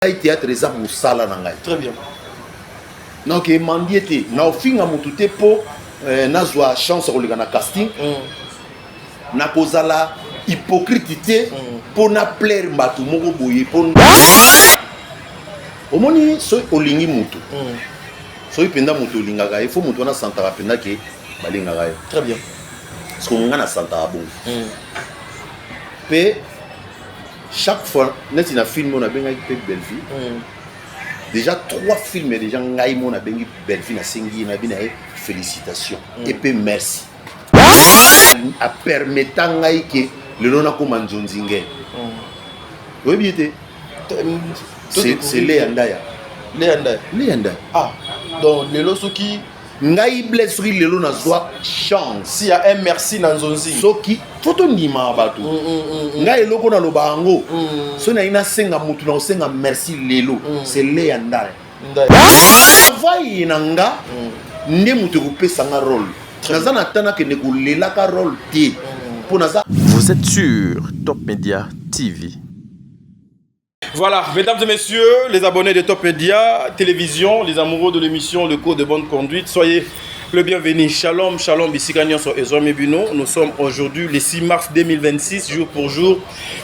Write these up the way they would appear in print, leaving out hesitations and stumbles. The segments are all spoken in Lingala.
théâtre eza mosala na ngai. Très bien. Donc mandi ete na ofinga mutu te po nazwa chance koleka na casting na kozala hypocrite te po na plaire bato moko boye po omoni so olingi mutu so ipenda mutu olingaka il faut mutu wana santaka penda ke balingaka ye. Très bien. Parce que nga na santaka bongo pe chaque fois neti na film on a bengaki pe belle vie. Déjà 3 films déjà ngai mon a bengi belle vie na sengi na bina félicitations et puis merci a permettant ngai que le lona ko manzonzinge oui bien c'est Léandaya donc les losoki ngai blessuri lelo na zwa chance s'il y a un merci na nzonzi soki photo ndima bato ngai eloko na lobango so na ina senga mutu na senga merci lelo c'est Léandaya vai nanga nde mutu ko pesa nga rôle naza na tana ke ne ko lela ka rôle te pour naza. Vous êtes sur Top Media TV. Voilà, mesdames et messieurs, les abonnés de Top Media Télévision, les amoureux de l'émission Le Code de Bonne Conduite, soyez le bienvenu. Shalom, shalom, Bissikanyon sur Ezra Bino. Nous sommes aujourd'hui le 6 mars 2026, jour pour jour.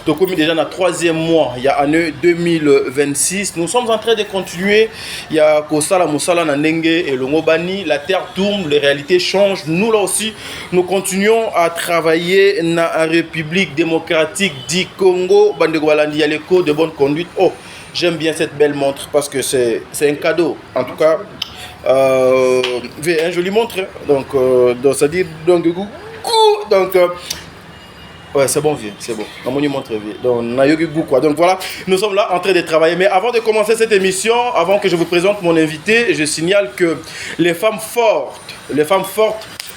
Donc, comme déjà dans le 3e mois, il y a année 2026. Nous sommes en train de continuer. Il y a Kosala, Moussala, Nandenge et Longobani. La terre tourne, les réalités changent. Nous, là aussi, nous continuons à travailler dans la République démocratique du Congo. Bandegwalandi, il y a le Code de Bonne Conduite. Oh, j'aime bien cette belle montre parce que c'est un cadeau. En tout cas, un joli montre. Donc ça dit donc ouais, c'est bon, vieux, c'est bon. On montre vieux. Donc voilà, nous sommes là en train de travailler. Mais avant de commencer cette émission, avant que je vous présente mon invité, je signale que les femmes fortes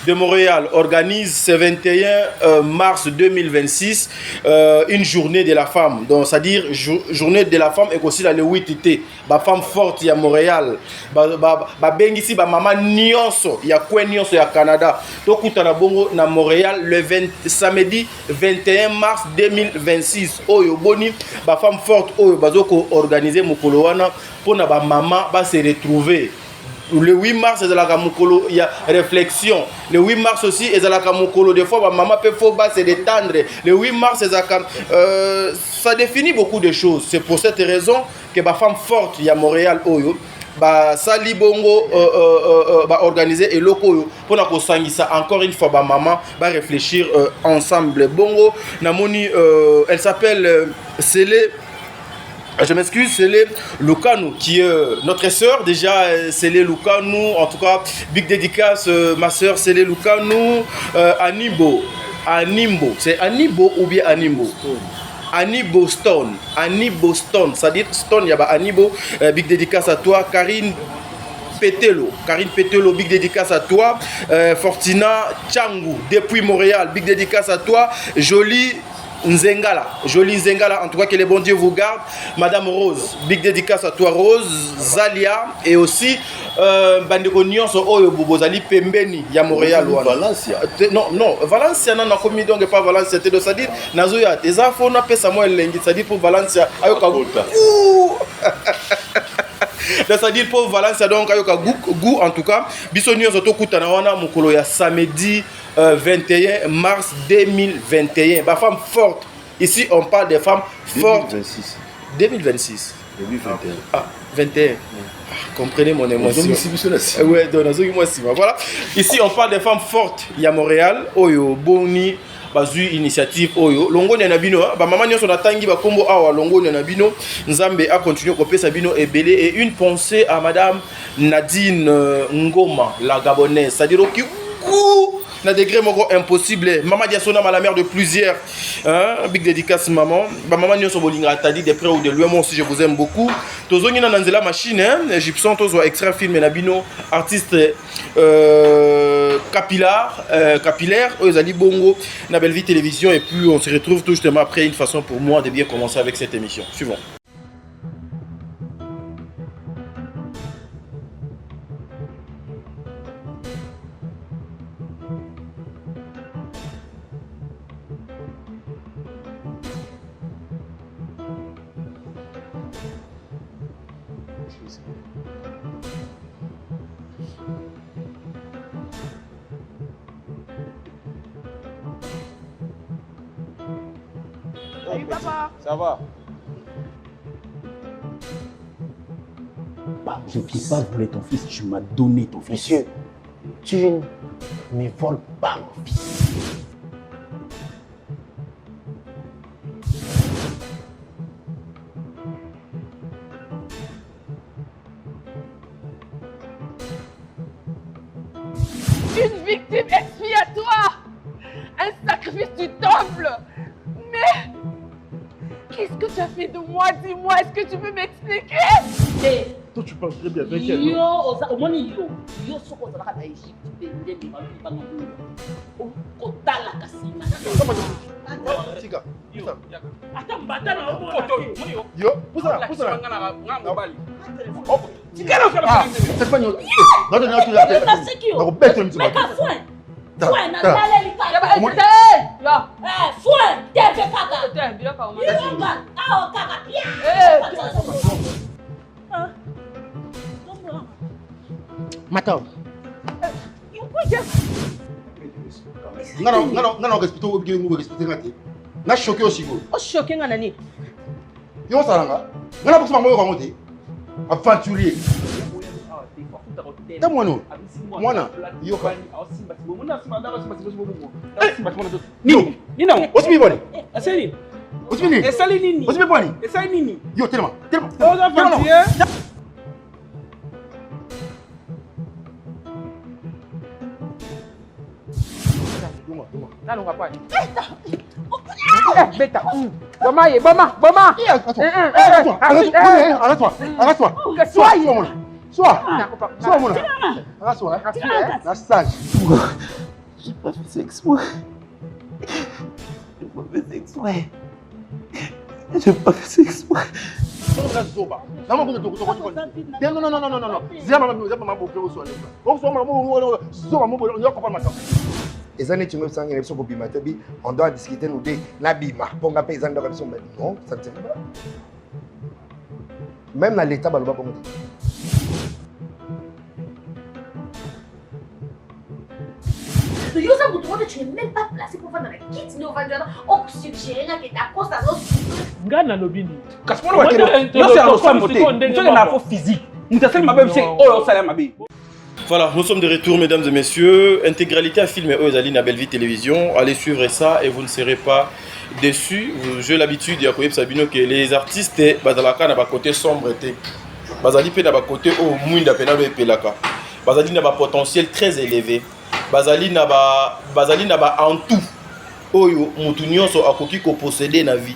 de Montréal organise ce 21 mars 2026 une journée de la femme. Donc, c'est-à-dire journée de la femme et aussi la le 8 été. Ba femme forte ya Montréal. Ba bengisi ba maman nyonso ya kwe nyonso ya Canada. Donc utana bongo na Montréal le samedi 21 mars 2026. Oyo boni ba femme forte oyo bazoko organiser mokolo wana pona ba maman ba se retrouver. Le 8 mars, c'est la Kamukolo, il y a réflexion. Le 8 mars aussi, c'est la Kamukolo. Des fois, ma maman peut se détendre. Le 8 mars, c'est ça définit beaucoup de choses. C'est pour cette raison que ma femme forte, il y a Montréal, Oyo. Sali Bongo organiser et loko pour na kosangisa encore une fois maman va réfléchir ensemble. Bongo namoni elle s'appelle Célé. Je m'excuse, c'est les Lukanou qui est notre sœur. Déjà, c'est les Lukanou. En tout cas, big dédicace, ma sœur, c'est les Lukanou. Anibo. C'est Anibo ou bien Animbo? Anibo Stone. Anibo Stone. C'est-à-dire Stone, il y a Anibo. Big dédicace à toi. Karine Petelo, big dédicace à toi. Fortina Changu, depuis Montréal, big dédicace à toi. Jolie Nzengala, en tout cas que les bons dieux vous gardent. Madame Rose, big dédicace à toi Rose, Zalia et aussi Bandeko Nyonso Oyo Bobozali Pembeni, ya Montréal. Valencia. Non, Valencia n'a commis donc pas Valencia, c'est-à-dire Nazoya, tes infos n'a pas Samuel Lengi, c'est-à-dire pour Valencia, Ayoka. C'est-à-dire pour Valencia donc Ayoka Gou en tout cas, Bissonio Soto Kutanawana Mukolo ya samedi 21 mars 2021. Ma femme forte. Ici, on parle des femmes fortes. 2026. 2021. Ah, 21. Comprenez mon émotion. Ouais, voilà. Ici, on parle des femmes fortes. Il y a Montréal, Oyo, Boni, Bazu initiative Oyo. Longo Nabino, maman Nyon son atangi, Bakombo Awa, Longo Nabino. Nzambe a continué à copier Sabino et Belé. Et une pensée à madame Nadine Ngoma, la Gabonaise. C'est-à-dire qui na degré moko impossible. Maman Diasona la mère de plusieurs. Big dédicace maman. Maman Nyoso Bolinga t'a dit de près ou de loin. Moi aussi je vous aime beaucoup. Tozoni na nanzela machine. Egyptien tozo extrait film Nabino artiste capillaire. Ozali Bongo na Belle Vie Télévision et puis on se retrouve tout justement après une façon pour moi de bien commencer avec cette émission. Suivons. Ça va. Je ne t'ai pas volé ton fils, tu m'as donné ton fils. Monsieur, tu ne me voles pas mon fils. Une victime expiatoire, un sacrifice du temple. Mais qu'est-ce que tu as fait de moi? Dis-moi, est-ce que tu peux m'expliquer? Toi, tu parles très bien avec elle. Yo, au moins yo, ce qu'on a fait Égypte, des pas non plus. Au total la cassina. Attends, batana au Yo, poussa. Mato. Non, respectez. Na choqué aussi go. Oh, choqué nani. Yo salanga. Ngana boxer mango ko ngote. Aventurier. Tamwano. Mwana. Yo ka. Nini? Nina. Osmi boni. Asali. Osmi nini? Esali nini? Osmi boni. Esali nini? Yo tellement. Aux aventuriers. Nanu ngapani? Beta. Boma ye, boma. Arrête-toi. Sois. La sage. J'ai pas fait exprès. J'ai pas fait exprès. On doit discuter nous deux. L'abima. Pour nga paysan de révision. Non, ça ne tient pas. Même dans l'état, il va pas monter. Tu n'es même pas placé pour faire dans la kit de Ovandana. On suggère que ta cause à l'autre. Ngana lobini. Kaspono c'est un femme beauté. Tu es un physique. Nous t'as seulement même c'est oh ça m'a bien. Voilà, nous sommes de retour, mesdames et messieurs. Intégralité à film et Ozali na Belle-Vie Télévision. Allez suivre ça et vous ne serez pas déçus. J'ai l'habitude, il y a Sabino que les artistes, bazalaka na ba côté sombre té. Bazali pe na ba côté au muinda pe na be pelaka. Bazali na ba potentiel très élevé. Bazali na ba en tout. Oyo mutu nyonso akoki ko posséder na vie.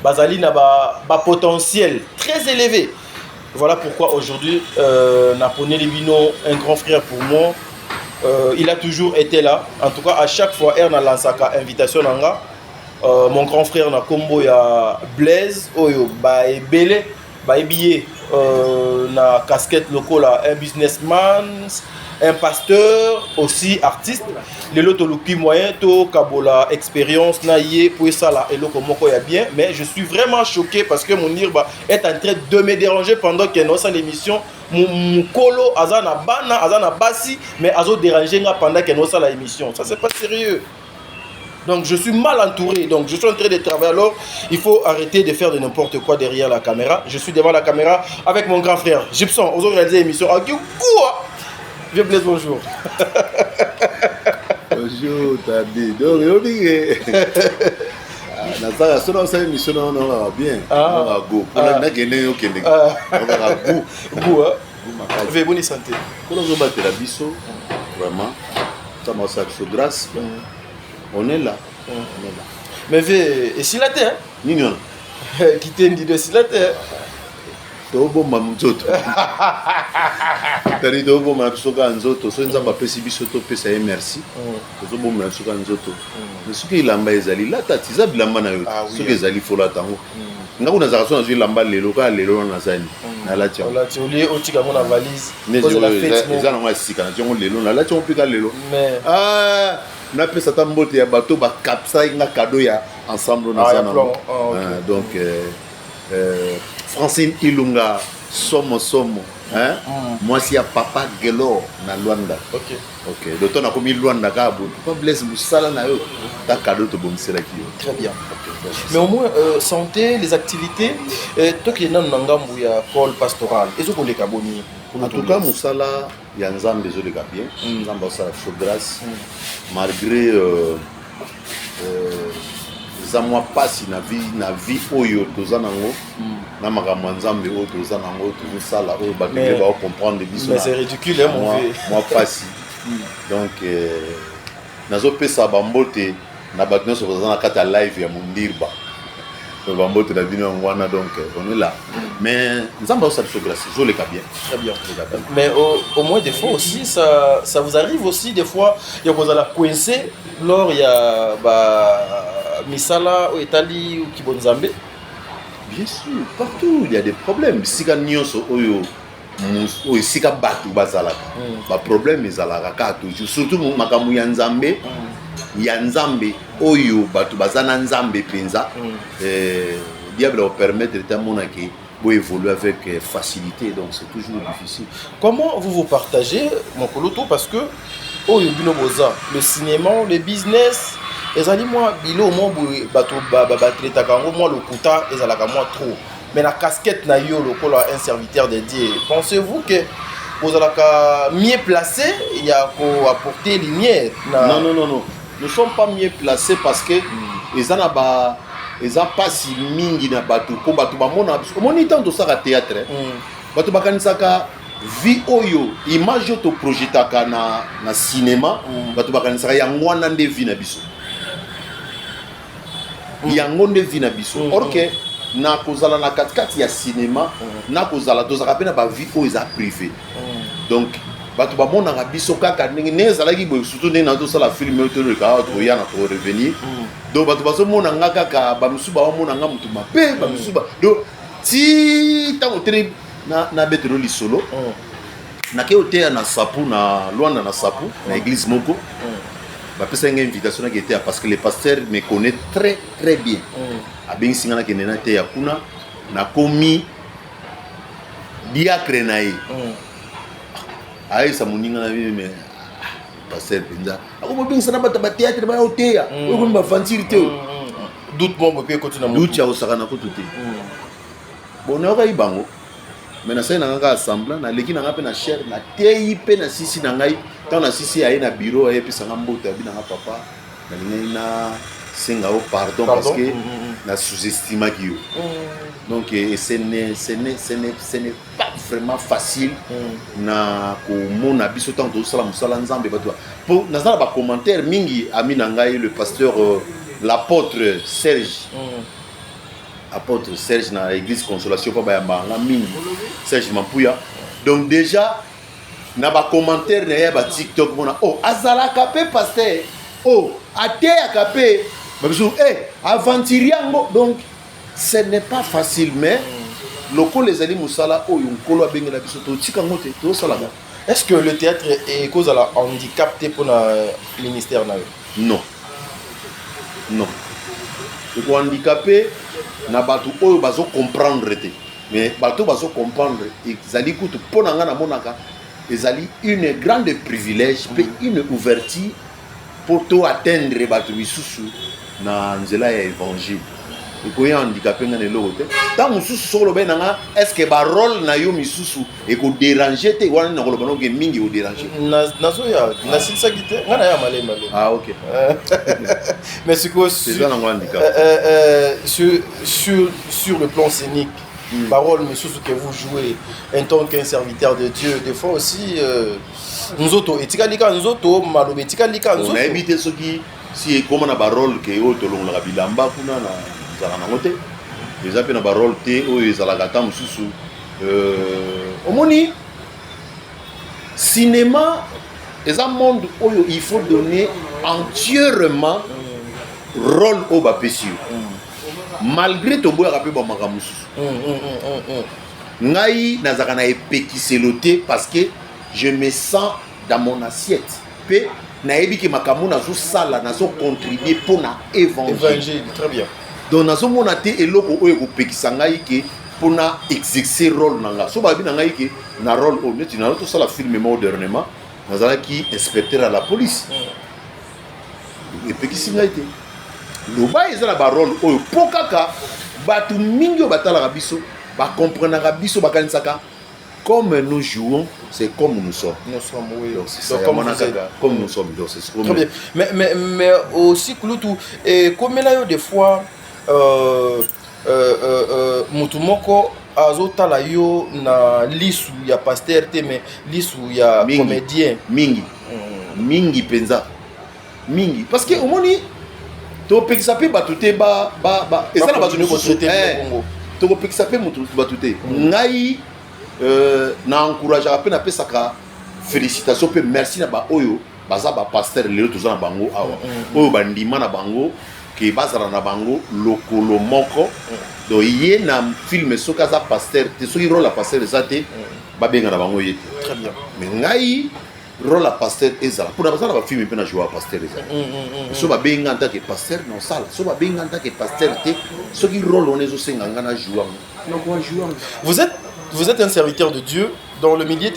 Bazali na ba potentiel très élevé. Voilà pourquoi aujourd'hui, Naponé Libino, un grand frère pour moi, il a toujours été là. En tout cas, à chaque fois, il a lancé une invitation. Mon grand frère, na combo ya Blaise, Oyo, Belé, billet, na casquette locale, un businessman, un pasteur, aussi artiste. Les loto luki moyen, to kabola expérience naïe pour ça là et loko moko ya bien. Mais je suis vraiment choqué parce que mon Irba est en train de me déranger pendant qu'il y a l'émission. Mon colo azana bana azana basi mais azo déranger pendant qu'il y a l'émission. Ça c'est pas sérieux. Donc je suis mal entouré, donc je suis en train de travailler. Alors il faut arrêter de faire de n'importe quoi derrière la caméra. Je suis devant la caméra avec mon grand frère Gibson. On a réalisé l'émission. Vieux Blaise, bonjour. Bonjour, Tabi. Donc, il y a une émission bien. On go. On a gagné au Québec. On a go. Veuillez bonne santé. Quand on va battre la bisso, vraiment, ça m'a fait grâce. On est là. Mais et si la terre, Nignon. qui t'a dit de si la terre. Tobo mamzoto. Tari tobo mamsoka nzoto. So nzamba pesi biso to pesa ye merci. Tobo mamsoka nzoto. Mais ce qui lamba ezali la tatiza bilamba na yo. Ce qui ezali fola tango. Ngako na zakaso na zwi lamba lelo ka lelo na zani. Na la tia. La tia oli otika mona valise. Mais eza na ngwa sika na tiongo lelo na la tia opika lelo. Mais na pesa tambote ya bato ba kapsa nga cadeau ya ensemble na sana. Donc Francine Ilunga, Somo, hein moi si ya papa Gelo na Luanda. Ok donc on a commis Luanda ka bon pas blesse musala na yo ta cadeau to bomisela ki yo. Très bien. Mais au moins santé les activités toi qui est dans ngambu ya pôle pastoral et ce qu'on les kaboni en tout cas musala ya nzambe zo le ka bien nzamba ça faut grâce malgré za moi pasi na vie oyo toza nango na makambo nzambe oyo toza nango tozosala oyo bato ba comprendre biso mais c'est ridicule hein mon vieux moi pasi donc nazopesa bambote na bato nyonso baza na kati ya live ya mondirba bambote na bino yango wana donc on est là mais nzambe osala biso grâce je le ka bien très bien mais au moins des fois aussi ça vous arrive aussi des fois ya kozala coincé lors ya misala au Italie ou kibonzambe. Bien sûr, partout il y a des problèmes. Sika nyonso oyo sika batu bazalaka. Ba problème ezalaka toujours surtout makambo ya nzambe. Ya nzambe oyo batu bazana nzambe penza. Diable va permettre de mona que pour évoluer avec facilité donc c'est toujours difficile. Comment vous partagez mon koloto parce que oyo bino boza le cinéma, le business ezali moi bilo mo bato batraitaka yango moi le kuta ezalaka moi trop mais la casquette na yo lokola un serviteur de Dieu pensez-vous que vous allaka mieux placé il y a pour apporter lumière non nous sommes pas mieux placés parce que ezana ba eza pasi mingi na bato ko bato ba mona omoni tant ça ka théâtre bato bakanisaka vie oyo image yo to projetaka na cinéma bato bakanisaka yango wana nde vie na biso yango nde vie na biso or que na kozala na katikati ya cinéma na kozala tozaka pe na ba vie oyo eza privé donc bato bamonaka biso kaka ndenge ezalaki boye surtout ndenge na tosala film oyo toleka toya na to revenir donc bato bazomona nga kaka bamisusu bamona nga motu mabe bamisusu donc ti ntango tere na betelo lisolo nake oteya na sapu na Luanda na sapu na église moko bapesa nga invitation qui était parce que le pasteur me connaît très très bien abengi nga na kende na te ya kuna na komi diacre na ye aisa moninga na mais pasteur penza ako bengi sana bata ba théâtre ba oteya ko ba fantir te doute bon peut continuer doute ya osaka na ko tuté bon na ka ibango mais na sai na nga assemblant na leki na nga pe na cher na tei pe na sisi na ngai tant na sisi aye na bureau aye pisa nga mbote abi na nga papa na lingai na senga o pardon parce que na sous-estima ki yo donc ce n'est pas vraiment facile na ko mona biso tant to sala musala nzambe bato pour na zala ba commentaire mingi ami na ngai le pasteur l'apôtre Serge apôtre Serge na église Consolation pa bayamba nga mingi Serge Mampuya donc déjà na ba commentaire na ya ba TikTok mona oh azalaka pe pasteur oh ateyaka pe babiso aventuriango donc ce n'est pas facile mais loko les ali musala oyo nkolo abengela biso to tika ngote to sala. Est-ce que le théâtre est cause à la handicapé pour le ministère na non le handicapé na bato oyo bazo comprendre te mais bato bazo comprendre ezali kutu pona nga na monaka ezali une grande privilège pe une ouverture pour to atteindre bato misusu na nzela ya évangile ekoya handicapé nga lelo te tant mususu solo be nanga est-ce que ba rôle na yo misusu eko déranger te wana na koloba no ke mingi o déranger nazo ya na sinsa kite nga na ya malé ah OK mais c'est quoi c'est ça na handicap sur le plan scénique parole misusu que vous jouez en tant qu'un serviteur de Dieu des fois aussi nous autres etikalika nous autres malobe etikalika nous on a évité ce qui si comme na ba rôle que auto longa la bilamba kuna na zala na ngote les appels na ba rôle te o ezalaka ta mususu omoni cinéma est un monde où il faut donner entièrement rôle au bapesio malgré to boya rapé ba maka mususu ngai nazaka na epekiseloté parce que je me sens dans mon assiette pe nayebi ki makambo nazo sala nazo contribuer pour na évangile très bien donc nazo mona te eloko oyo ko pekisa ngai ke pour exercer rôle nanga so babi nanga ki na rôle au net na tout ça la film modernement nazala qui inspecteur à la police et puis qui singa été le ba ezala ba rôle au pokaka batu mingi batala biso ba comprendre biso ba kanisaka comme nous jouons c'est comme nous sommes oui c'est comme nous sommes donc c'est très bien mais aussi Kulutu et comme là yo des fois mutu moko azotala yo na lisu ya pasteur te mais lisu ya comédien mingi penza mingi parce que omoni to pekisa pe batute ba ezala batune ko to pekisa pe mutu batute ngai na encourage pe na pesaka félicitations pe merci na ba oyo baza ba pasteur lelo tozana bango awa oyo bandima na bango ke bazara na bango lokolo moko do ye na film soka za pasteur te soki rôle la pasteur ezate ba benga na bango yete très bien mais ngai rôle la pasteur ezala pour na bazala ba film pe na jouer pasteur ezala so ba benga en tant que pasteur non sala so ba benga en tant que pasteur te soki rôle on ezo senga ngana jouer non quoi jouer vous êtes un serviteur de Dieu dans le milieu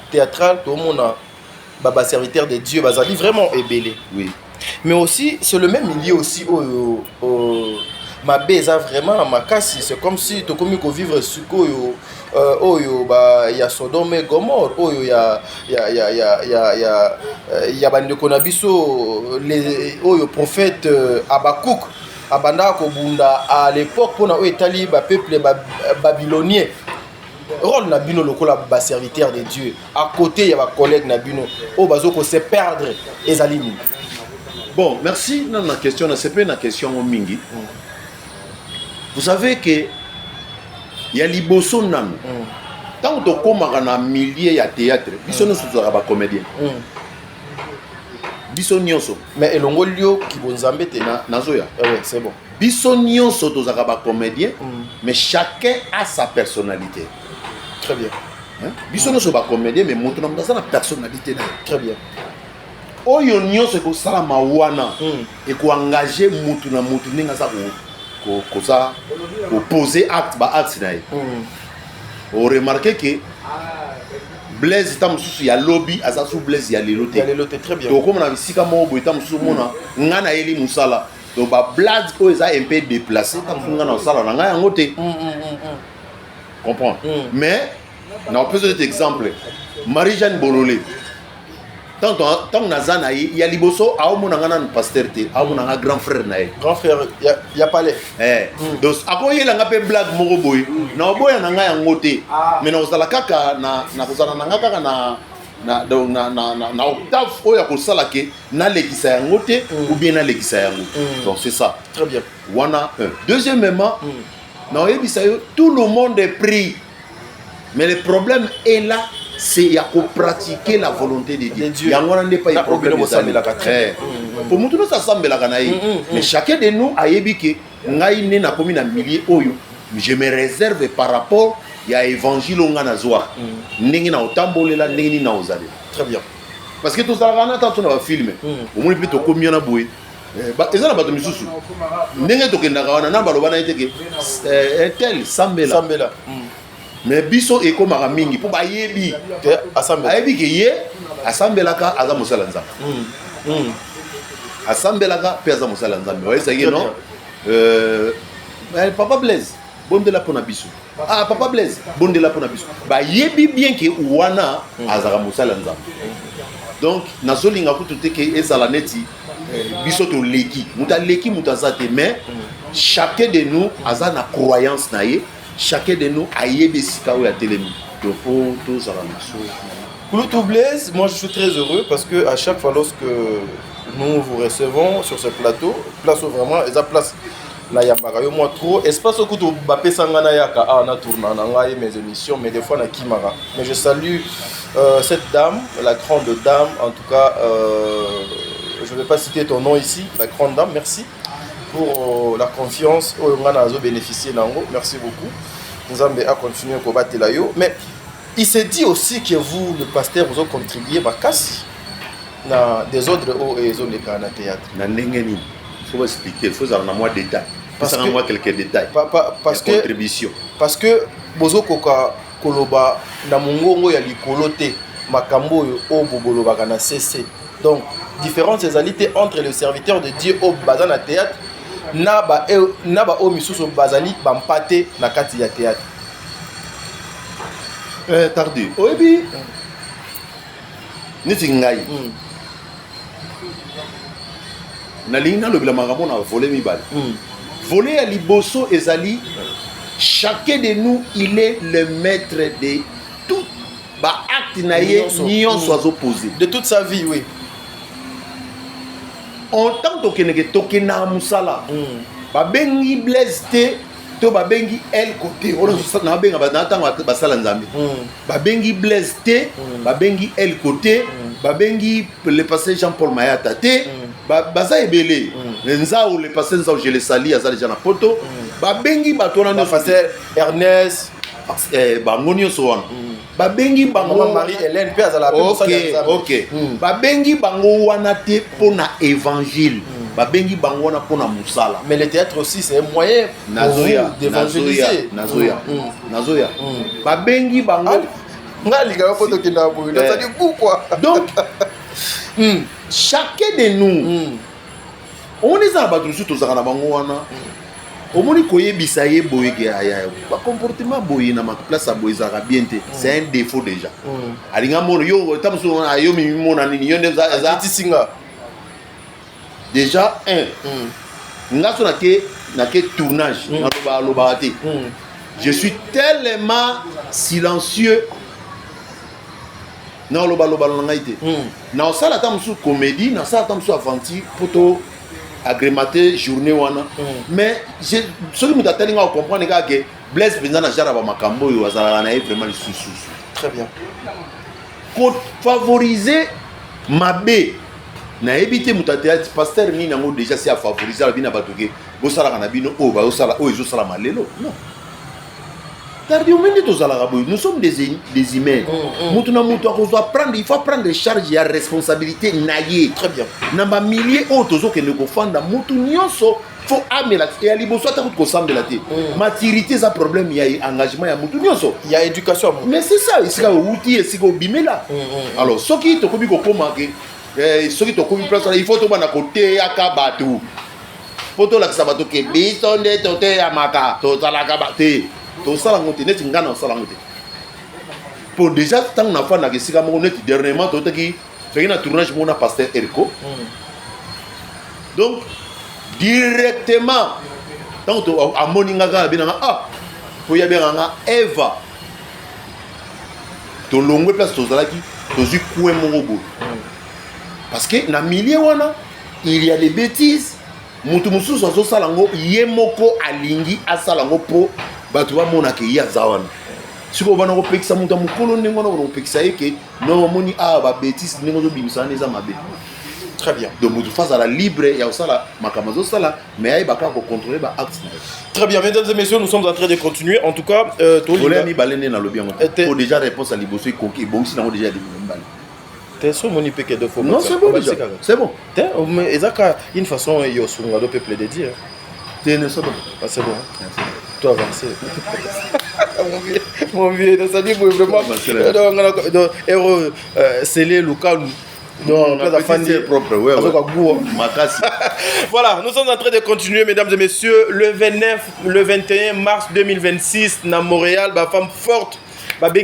théâtral tout le monde baba serviteur de Dieu bazali vraiment ébélé oui mais aussi c'est le même milieu aussi ma beza vraiment makasi c'est comme si to komi ko vivre suko oyo ba ya Sodome et Gomorrhe oyo ya bandeko na biso les oyo prophète Abakouk abanda ko bunda à l'époque pona o etali ba peuple babylonien rôle na bino lokola ba serviteur de Dieu à côté ya ba collègue na bino o bazo ko se perdre ezalini. Bon, merci. Non, la question, c'est pas une question au mingi. Vous savez que il y a liboso nan. Tant que tu as un millier de théâtre, biso ne sont pas comédien. Biso nyonso. Mais elongo lio ki bonzambe te na zoya. Oui, c'est bon. Biso nyonso to zaka comédien, mais chacun a sa personnalité. Très bien. Biso ne sont pas comédien, mais montre na sa personnalité. Très bien. Oyo nyonso ko sala mawana et ko engager mutu na mutu ninga sa ko ça ko poser acte ba acte na ye. On remarque que Blaise tam susu ya lobby asa su Blaise ya lelo te. Ya lelo te très bien. Donc comme na bisika mo bo tam susu mona ngana eli musala. Donc ba Blaise ko eza un peu déplacé tam su ngana sala na nga yango te. Comprends? Mais na peut être exemple Marie-Jeanne Bololé. Tant nazana il y a liboso a mon ngana pasteur te a mon ngana grand frère na grand frère ya palais donc akoye la ngape blague moko boy na boya na nga yango te mais na osala kaka na kozana na nga kaka na octave oya ko sala ke na lekisa yango te ou bien na lekisa yango donc c'est ça très bien wana deuxièmement na oyebisa yo tout le monde est pris mais le problème est là c'est à pratiquer la volonté de Dieu. Il y a un pas de problème. Pour nous tous ça semble la mais chacun de nous a ébiqué ngai né na commune na millier oyo je me réserve par rapport ya évangile on na zoa ndenge na otambolela ndenge na ozale. Très bien. Parce que tout ça na tant na film au moins plutôt combien na boy ezala bato misusu ndenge to kenda kana na baloba na ite ke tel sambela mais biso e komaka mingi po bayebi ayebi ke ye asambelaka aza mosala nzambe asambelaka pe aza mosala nzambe oyesaki non papa Blaise bondela pona biso papa Blaise bondela pona biso bayebi bien ke wana azaka mosala nzambe donc nazolinga kutu te ke ezala neti biso to leki muta leki muta zate mais chacun de nous aza na croyance na ye. Chacun de nous a yébi sikaou ya télémi. Donc tous à la mission. Kulutu Blaise, moi je suis très heureux parce que à chaque fois lorsque nous vous recevons sur ce plateau, place vraiment et ça place la yambara yo moi trop espace au kutu bapé sangana yaka na tourna na ngai mes émissions mais des fois na kimara. Mais je salue cette dame, la grande dame en tout cas je ne vais pas citer ton nom ici, la grande dame, merci. Pour la confiance au Ngana bénéficier d'ango. Merci beaucoup. Nous allons continuer à combattre là. Mais il s'est dit aussi que vous, le pasteur, vous avez contribué à Kassi dans des autres zones de théâtre. Il faut expliquer, il faut avoir moins de détails. Parce que quelques détails. Parce que contribution. parce que bozo koka koloba na mongongo ya likolo te makambo oyo o bobolobaka na CC. Donc différence ezalité entre le serviteur de Dieu au baza na théâtre na ba o misusu bazali bampate na kati ya théâtre. Tardi. Oyebi. Niti ngai. Nalingi na lobela makambo na voler mibale. Voler à liboso ezali. Chacun de nous, il est le maître de tout. Bah, acte naïe, nion soit opposé. De toute sa vie, oui. En tant que tokena musala, bah bengi blessé, to bah bengi el côté. On a bengi bah sala nzambi. Bah bengi blessé, bah bengi el côté, bah bengi le passé Jean-Paul Mayata te, bah ça est belé. Nza ou le passé nza je le sali azali jana poto. Babengi batona no pasteur Ernest bangonio sowana babengi bango Marie Hélène pe azala OK babengi bango wana te pona évangile babengi bango wana pona musala. Mais le théâtre aussi c'est un moyen d'évangéliser. Nazoya babengi bango ngali ga poto kinda boy ça dit quoi. Donc chacun de nous on est à battre sur tous na bango wana. Au moins, il comportement boye na ma place à boye bien te. C'est un défaut déjà. Alinga mono yo tamso ayo mi mona nini yo ndeza singa. Déjà ngaso na ke tournage na loba te. Je suis tellement silencieux. Na loba ngaite. Na sala tamso comédie, na sala tamso aventure poto agrémenté journée wana mais ce que nous t'attendons à comprendre que Blaise Benza na jara ba makambo yo azala na vraiment le sous. Très bien. Pour favoriser mabe na éviter mutatea pasteur ni nango déjà c'est à favoriser la bina batoke bo sala kana bino o ba sala o ezo sala malelo non. Nous sommes des humains. Il faut prendre des charges et des responsabilités. Très bien. Namba milliers autres que nous confondons. Il faut amener la et aller bonsoir tout ensemble la tête. Maturité ça problème il y a engagement il y a éducation. Mais c'est ça ici là outil ici au bimé là. Alors ce qui te commis comment ce qui te commis place il faut tomber à côté à kabatu. Poto la sabato ke bisonde tote amaka to la kabate. To sala ngote net ngana sala ngote pour déjà tant na fa na kesika mo net dernièrement to taki fait un tournage mon pasteur Eriko donc directement tant to a moninga ga binanga po ya benanga Eva to longwe place to zalaki to zu kué mongo parce que na milieu wana il y a des bêtises mutu mususu azo sala ngo yemoko alingi asala ngo po batu ba mona ke ya zawana siko bana ko pekisa muta mukolo ndengona ko pekisa yeke no moni ba bêtise ndengona zo bimisa neza mabe. Très bien. Donc mutu face à la libre ya osala makamazo sala mais ay baka ko contrôler ba acte. Très bien, mesdames et messieurs, nous sommes en train de continuer. En tout cas, Tolinga mi balene na lobby ngo pour déjà réponse à liboso e konki bon si nango déjà de mbali. T'es sur mon IP de fois. Non, c'est bon déjà. C'est bon. Mais ezaka une façon yo sunga do peuple de dire. T'es ne ça bon. C'est bon. Toi avancé. Mon vieux, ça dit vraiment donc héros scellé local. Donc la famille propre Voilà, nous sommes en train de continuer mesdames et messieurs le 21 mars 2026 na Montréal, ba femme forte.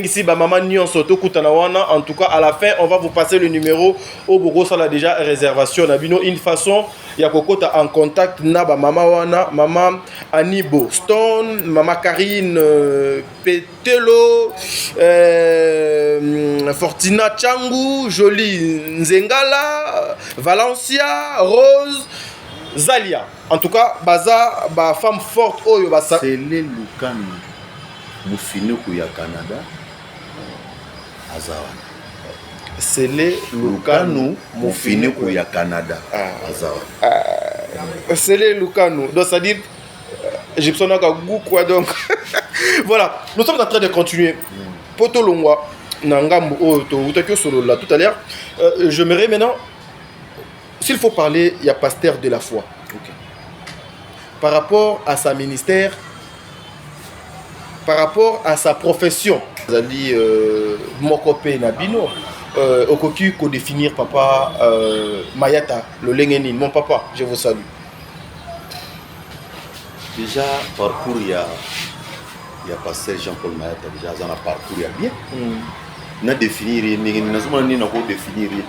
Ici, maman Nyonso, en tout cas, à la fin, on va vous passer le numéro au Bogo. Ça a déjà réservation. Une façon, il y a Kokota en contact. Maman Wana, maman Anibo Stone, maman Karine Petelo, Fortina Changu, Jolie Nzengala, Valencia, Rose, Zalia. En tout cas, Baza, femme forte. C'est les Lucani. Mufinoku ya Canada azawa c'est les Lukanu Mufinoku ya Canada azawa c'est les Lukanu donc ça dit Egyptien n'a quoi donc voilà nous sommes en train de continuer Poto Longwa Nangambo Oto solo là tout à l'heure j'aimerais maintenant s'il faut parler il y a pasteur de la foi par rapport à sa ministère par rapport à sa profession. Zali Mokope Nabino, Okoki ko définir papa Mayata, le Lengenin, mon papa, je vous salue. Déjà, parcours, il y a pasteur Jean-Paul Mayata, déjà, dans le parcours, il y a bien. On a définir,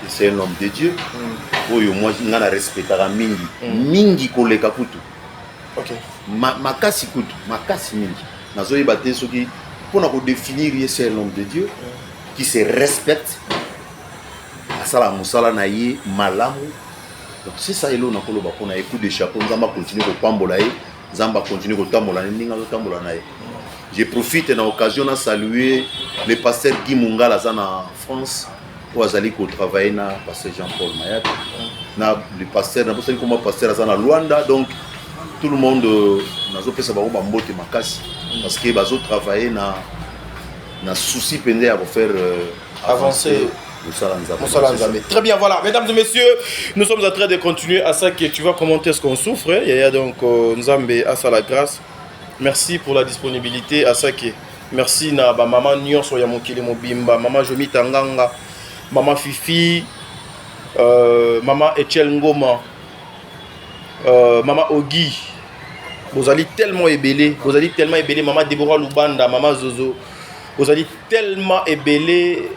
c'est un homme de Dieu. Moi, je respecte Mingi. Mingi koleka kutu. Ok. Makasi kutu, makasi mingi. Nazoyi bate soki pour nous définir c'est un homme de Dieu qui se respecte. Asala musala na ye malamu. Donc c'est ça elo na koloba pona écoute de chapeau, nzamba continue ko pambola ye, nzamba continue ko tambola ninga ko tambola na ye. Je profite de l'occasion de saluer le pasteur Guy Mungala en France, où il travaille avec le pasteur Jean-Paul Mayata. Le pasteur, comme pasteur en Luanda, donc tout le monde n'a pas fait parce que ils travaillé dans le souci de faire avancer. Très bien, voilà. Mesdames et messieurs, nous sommes en train de continuer à ça que tu vas commenter ce qu'on souffre. Il y a donc Nzambe à la grâce. Merci pour la disponibilité à Sake. Merci na ba maman Nyonso ya mokili mobimba, maman Jomi Tanganga, maman Fifi, maman Echel Ngoma, maman Ogi. Vous allez tellement ébélé, maman Deborah Lubanda, maman Zozo. Vous allez tellement ébélé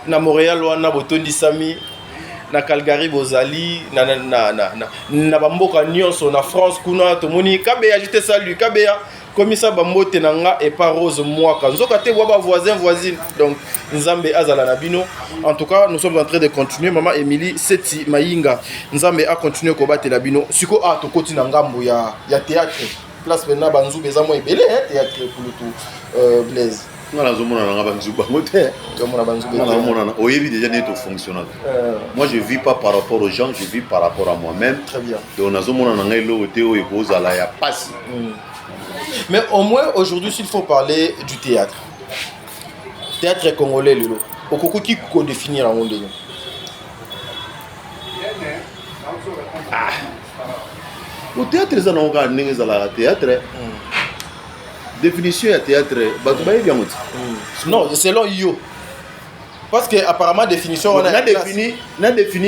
na Montréal wana botondi Sami. Na Calgary bozali na bamboka nyonso na France kuna tomoni kabeya jete salut kabeya komisa bambote nanga et pas Rose Mwaka nzoka te wa ba voisine donc Nzambe azala na bino. En tout cas nous sommes en train de continuer. Maman Emily Seti Mayinga Nzambe a continuer ko batela bino siko to koti na ngambo ya théâtre place bena banzu beza mo ebele théâtre pour le tout Blaise. Moi je vis pas par rapport aux gens, je vis par rapport à moi-même. Très bien. Mais au moins aujourd'hui s'il faut parler du théâtre. Théâtre congolais lelo. Okoko qui ko définir en monde. Le théâtre c'est un théâtre. Définition du théâtre, non, selon Yo. Parce que apparemment définition on a défini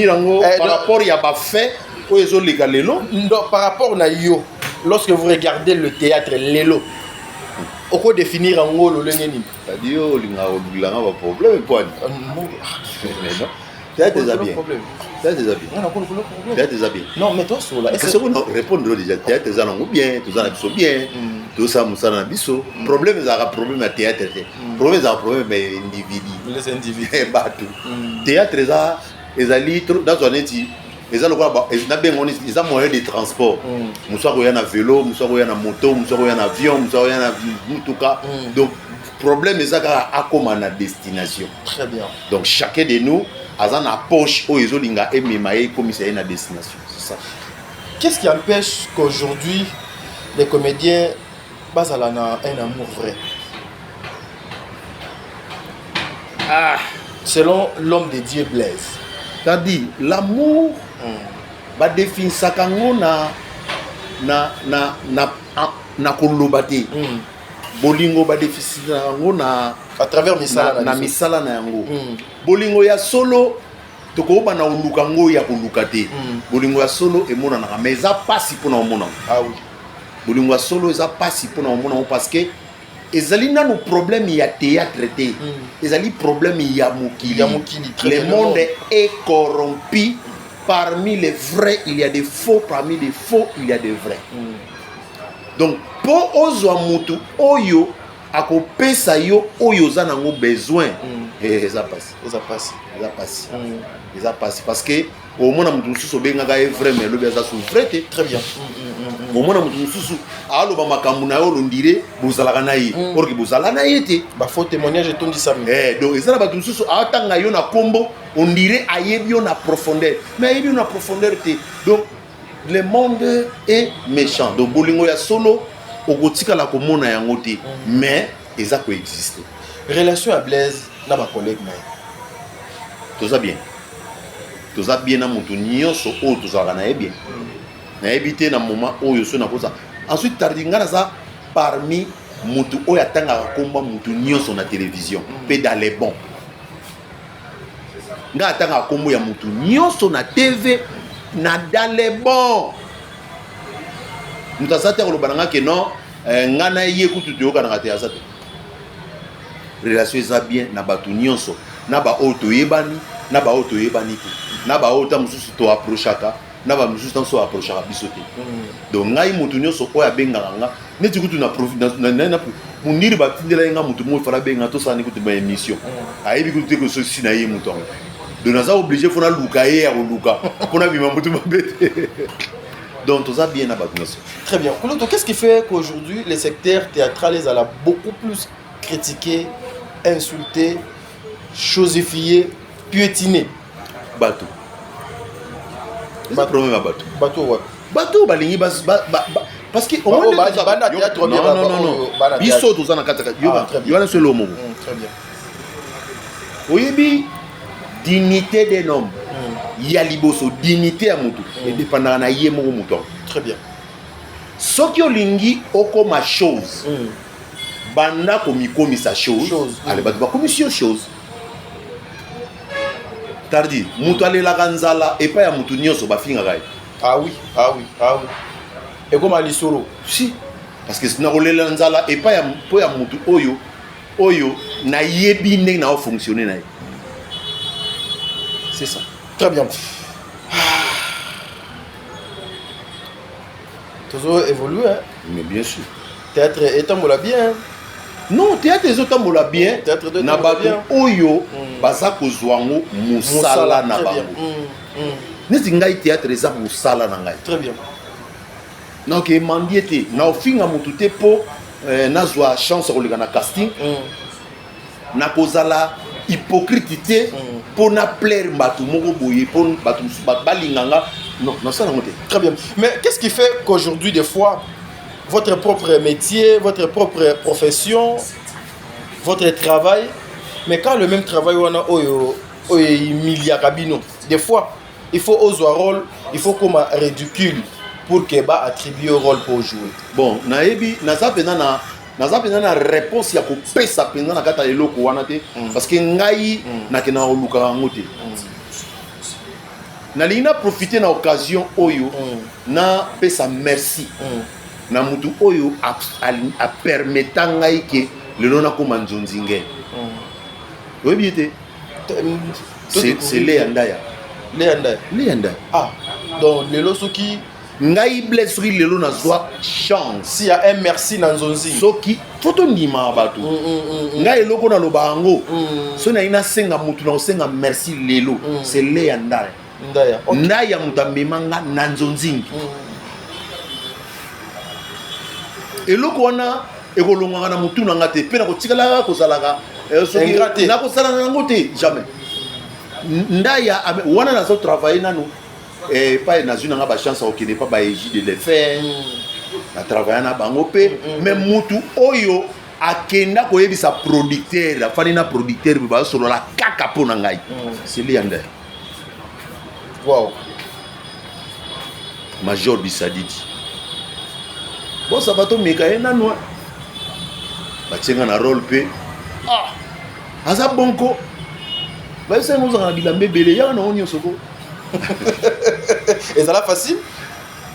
par rapport à pas fait ou les autres lelo. Non, par rapport à Yo. Lorsque vous regardez le théâtre lelo, on peut définir en gros le lengeni. C'est-à-dire il y a un problème quoi. Théâtre des habits. Théâtre des habits. Non, mais toi sur là. Est-ce que vous répondre déjà théâtre des habits bien, tout ça bien. Tout ça musana biso problème ezaka problème à théâtre problème ezaka problème individu les individus bato théâtre ezali dans un eti ezalo kwa na bengo eza moyen de transport musako ya na vélo musako ya na moto musako ya na avion musako ya na mutuka donc problème ezaka akoma na destination. Très bien. Donc chacun de nous a na poche o ezolinga ememaye comme ça na destination, c'est ça. Qu'est-ce qui empêche qu'aujourd'hui les comédiens Bazalana un amour vrai? Selon l'homme de Dieu Blaise. C'est-à-dire l'amour va définir ça kango na kolobate. Bolingo ba définir kango na à travers misala na yango. Bolingo ya solo tokoba na uluka ngo ya kolukate. Bolingo ya solo e mona na mais ça passe pour na mona. Ah oui. Bolingo solo eza pasi pour na mona parce que ezali na no problème ya théâtre té. Ezali problème ya mokili. Le monde est corrompu. Parmi les vrais, il y a des faux. Parmi les faux, il y a des vrais. Donc pour ozwa mutu oyo akopesa yo oyo za nango besoin eza passe parce que au moins mutu mususu bengaka est vrai mais le beza souffre. Très bien. Au moins mutu mususu aloba makambu na yo londire bozalaka na ye or que bozala na ye te ba faux témoignage tondi ça. Donc ezala ba mususu atanga yo na kombo on dirait ayebi yo na profondeur mais ayebi yo na profondeur te. Donc le monde est méchant. Donc bolingo ya solo okotika la komona yango te mais eza ko exister. Relation à Blaise na ba collègue na. Tout ça bien na mutu nyonso o tout ça na bien. Na éviter na moment oyo so na kosa. Ensuite tardinga na ça parmi mutu oyo atangaka komba mutu nyonso na télévision pe dans les bons nga atangaka kombo ya mutu nyonso na TV na dans les bons mutu aza te koloba nanga ke non nga na ye kutu toyokanaka te aza te relation eza bien na bato nyonso na baoyo toyebani na baoyo toyebani te na baoyo ta mosusu toapprochaka na bamosusu ta mosusu approchaka biso te donc ngai motu nyonso oyo abengaka nga neti kutu na moniri batindela ye nga motu mo fala benga tosala kutu baémission ayebi kutu te kososi na ye motu yango donc naza obligé fona luka ye ya koluka mpona bima motu mabe te donc toza bien na bato nyonso. Très bien. Koulouto, qu'est-ce qui fait qu'aujourd'hui les secteurs théâtrales les a beaucoup plus critiqués, insultés, chosifiés, piétinés? Bateau. C'est le problème à bateau. Bateau, ouais. Bateau, balingi parce que on non. Ils sautent aux anakataka. Il y a un seul homme. Très bien. Oyebi dignité d'un homme. Il y a liboso dignité à mutu. Et dépendant na yé mo mutu. Très bien. Soki olingi oko ma chose. Banda komi sa chose. Allez bateau ba commission chose. Tardi, mutu ale la ganzala et pas ya mutu nyonso ba finga gai. Ah oui. Et comme ali solo. Si. Parce que na ole la ganzala et pas ya mutu oyo na yebi ndenge na fonctionner na. C'est ça. Très bien. Toujours évolué, hein? Mais bien sûr. Théâtre étant bien. Non, théâtre les autres mola bien. Théâtre de na bato oyo baza kozwango musala na bango. Nesi ngai théâtre eza musala na ngai. Très bien. Donc mandiete na ofinga mutu te po nazwa chance koleka na casting. Na kozala hypocrite pour na plaire bato moko boye pour bato balinganga non ça non. Très bien. Mais qu'est-ce qui fait qu'aujourd'hui des fois votre propre métier, votre propre profession, votre travail, mais quand le même travail on a des fois il faut oser rôle, il faut comme ridicule pour que ba attribuer rôle pour jouer. Bon, naebi naza pena na réponse ya ko pesa pena na kata eloko wana te parce que ngai na kena oluka ngo te. Na lina profiter na occasion oyo na pesa merci. Na mutu oyo a permettre ngai ke lelo na ko manzonzinge. Oui bien te. C'est Léandaya. Léandaya. Ah, donc lelo soki ngai blessure lelo na zwa chance. Si y a un merci na nzonzi. Soki photo ndima bato. Ngai eloko na lobango. So na ina senga mutu na senga merci lelo. C'est Léandaya. Ndaya. Ndaya mutamema nga na nzonzingi. Eloko wana ekolonga na mutu na ngate pe na kotikala ko salaka. Soki na ko salaka ngote jamais. Ndaya wana na so travailler nanu pas na zuna nga ba chance au qui n'est pas ba égide de les faire. Na travailler na bango pe mais mutu oyo akenda ko yebisa producteur afani na producteur ba solo la kaka pona ngai. C'est Léandre. Wow. Major Bisadidi. Bon ça va to meka na noa. Ba tsenga na rôle pe. Ah. Asa bonko. Ba ese nous en bilambe belé ya na onyo soko. Et ça la facile?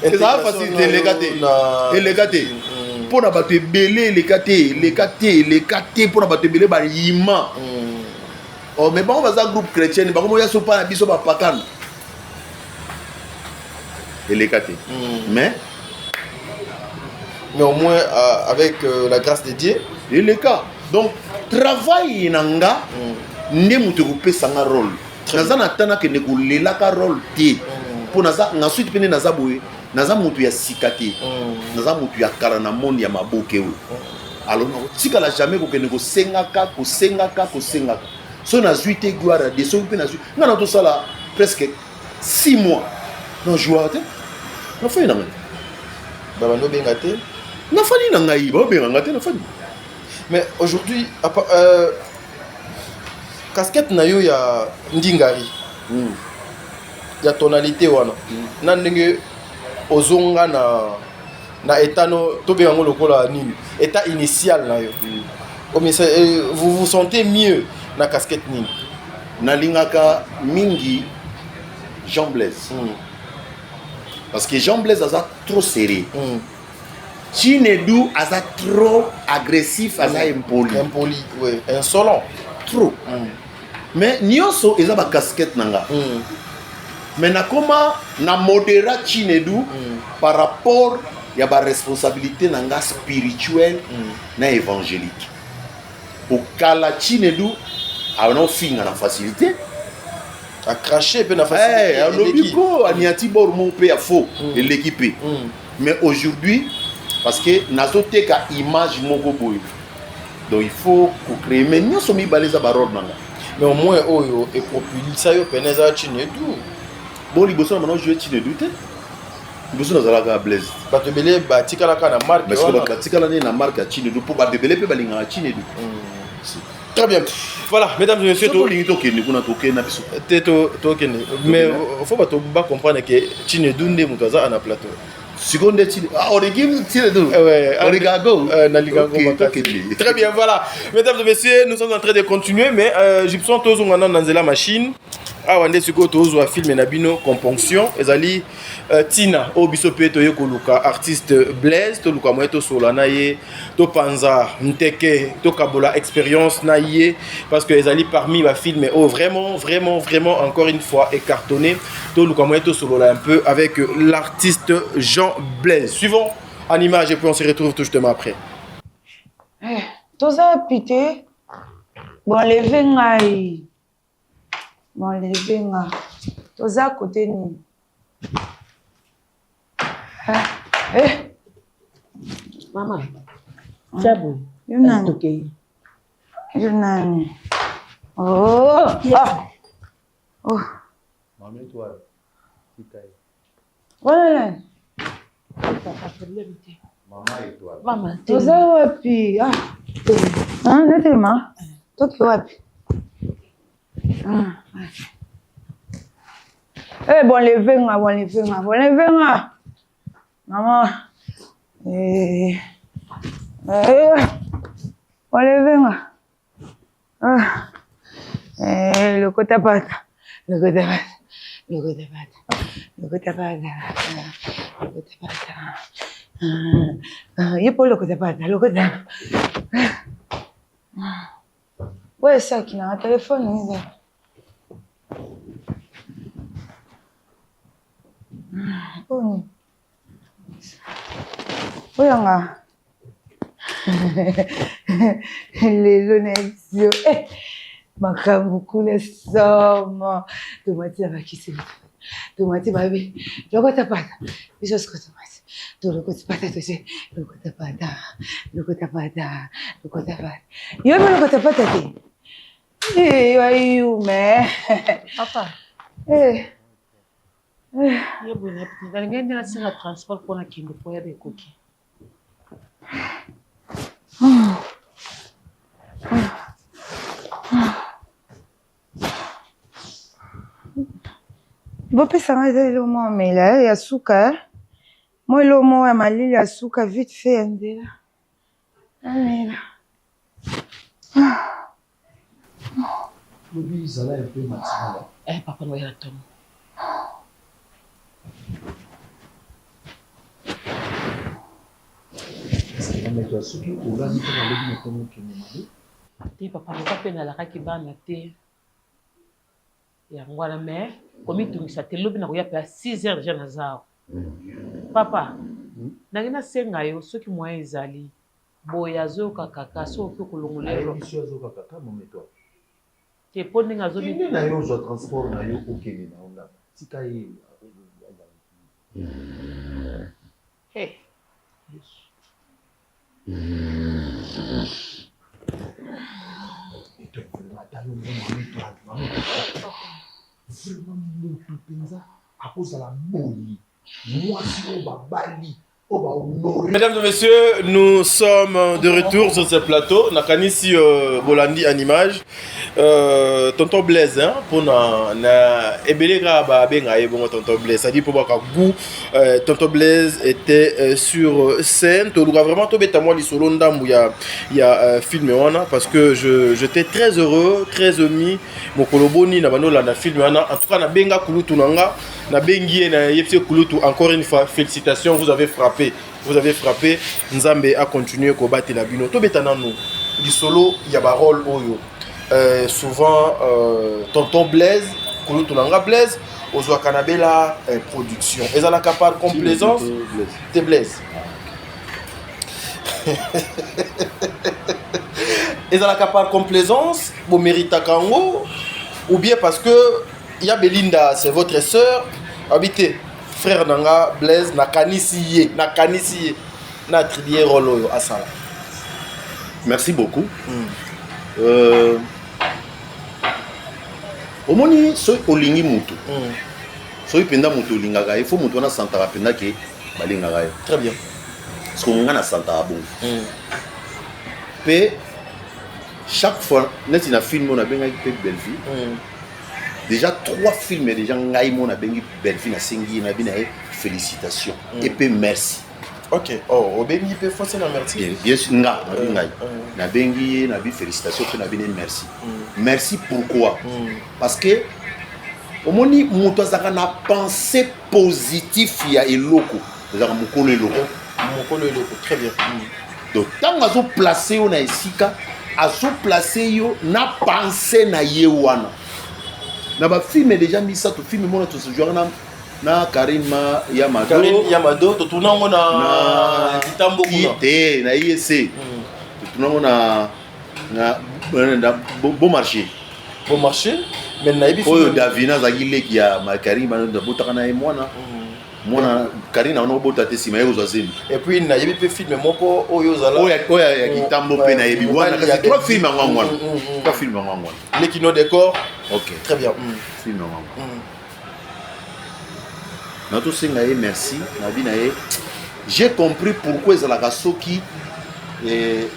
Et ça la facile de légaté. Pour na bato belé légaté pour na bato belé ba yima. Oh mais bon on va ça groupe chrétien ba ko ya so pa na biso ba pakana. Légaté. Mais au moins avec la grâce de Dieu, il est cas. Donc travail nanga ne mutu ko pesa nga rôle. Naza na tana ke ne ko lela ka rôle te. Pour naza ensuite pene naza boye, naza mutu ya sikate. Naza mutu ya kala na monde ya maboke o. Alors na tika la jamais ko ke ne ko sengaka. So na zuite gloire de so pe na zu. Nga na to sala presque 6 mois. Non joie te. Na fa ina ngani. Baba no bengate. Na fa ni na ngai ba bengate na fa ni. Mais aujourd'hui, casquette na yo ya ndingari. Ya tonalité wana. Na ndenge ozonga na état no to be yango lokola nini état initial na yo vous vous sentez mieux na casquette nini nalingaka mingi Jean Blaise parce que Jean Blaise aza trop serré Chinedu aza trop agressif aza impoli ouais insolent trop mais nyonso eza ba casquette nanga mais nakoma na modéra Chinedu par rapport ya ba responsabilité nanga spirituelle na évangélique au kala Chinedu a non finga na facilité à cracher pe na facilité a lobiko aniati bormo pe a faux et l'équipe mais aujourd'hui parce que nazoteka image moko boy donc il faut créer mais nyonso mi baleza barod nanga mais au moins oyo et propulsa yo peneza Chinedu bon liboso na maintenant jouer Chinedu te liboso nazalaka Blaise bato belé batikala na marque parce que batikala na marque ya Chinedu pour bato belé pe balinga Chinedu. Très bien. Voilà, mesdames et messieurs, mais il faut pas comprendre que Chinedu nde mutaza ana plateau. Seconde origine Chinedu. Très bien, voilà. Mesdames et messieurs, nous sommes en train de continuer mais Gibson tozongana dans la machine. Ah wande siko tozo film na bino componction ezali Tina obiso pe to yekoluka artiste Blaise to luka moeto solana ye to panza nteke to kabola expérience na ye parce que ezali parmi ba film vraiment encore une fois écartonné to luka moeto solola un peu avec l'artiste Jean Blaise. Suivons en image et puis on se retrouve tout justement après. Toza pité bon lever ngai bon lever nga toza côté ni Maman, Jabu, Yunani. Oh, oh. Maman toi, Voilà. Maman et toi. Maman, Toza wapi? Netema. Toki wapi? Bon lever nga. Maman. Bon lever nga. Le kota pata. Yepo le kota pata. Ouais, ça qui a un téléphone. Oh. Oui, on a. Les donations. Beaucoup les sommes. Tomati avec qui c'est. Tomati, baby. Le côté pas. Les choses que tomati. Tout le côté pas. Le côté pas. Le côté pas. Le côté pas. Il y a le côté pas. Eh, mais. Papa. Eh. Ye bonne petite. Dans le gain de la transport pour la kinde pour y aller cookie. Bopesa nga le mo mela ya suka. Moi le mo ya malili ya suka vite fait ndela. Amela. Lobi zala un peu matinal. Papa no ya tom. Mais toi ce qui au là ni pas le ni comme que ni Te papa no pas pena la ki bana te. Ya ngwana me komi tungisa te lobi na ko ya pa 6 heures déjà na zao. Papa. Nangina senga yo soki moyen ezali. Boya zo kaka so ko kolongolero. Monsieur zo kaka mon toi. Te poni ngazo ni na yo zo transport na yo okeli na onda. Tika ye. Hey. Mesdames et messieurs, nous sommes de retour sur ce plateau. Nakanisi Bolandi en image. Tonton Blaise, hein, pour na ebelega ba benga bon Tonton Blaise, ça dit pour baka goût. Tonton Blaise était sur scène. Tu dois vraiment tomber à moi les solo ndambu ya film wana parce que j'étais très heureux, très ému. Mon koloboni na bano la na film wana. En tout cas na benga kulutu nanga, na bengi na yepse kulutu. Encore une fois, félicitations, vous avez frappé. Vous avez frappé. Nzambe a continué ko battre la bino. To betana nous. Du solo ya ba rôle oyo. Souvent Tonton Blaise, Kouloutoulanga Blaise, Ozoa Kanabela production. Et ça la capable complaisance de Blaise. Et ça la capable complaisance, vous méritez Kango, ou bien parce que il y a Belinda, c'est votre sœur, habitez, frère Nanga Blaise, Nakanisiye, na attribué rôle à ça. Merci beaucoup. Omoni soy olingi mutu. Soy penda mutu olingaka, il faut mutu na santara penda ke balingaka. Très bien. Parce qu'on a na santara bon. Pe chaque fois net na film on a benga pe belle vie. Déjà 3 films déjà ngai mon a bengi belle vie na sengi na bina félicitations et pe merci. Ok. Oh, au bengi peut foncer na merci. Bien sûr nga na bengi na bi félicitations pe na bina merci. Merci pourquoi? Parce que au moni muto zaka na pensée positive ya eloko. Zaka mukolo eloko. Mukolo eloko très bien. Donc tant azo placer on a esika azo placer yo na pensée na yewana. Na ba film déjà mis ça to film mona to se jouer na Karima Yamado to tunango na kitambo kuna na IEC to tunango na bon marché mais na ibi oyo Davina zagile ki ya Karima na botaka na mwana Karina on bota te sima yo zazemi et puis na yebi pe film moko oyo zala oya ya kitambo pe na yebi wana kasi 3 films ngwangwana 3 films ngwangwana les kino décor. OK très bien film ngwangwana Nato sengaye merci nabinaye j'ai compris pourquoi ezalaka soki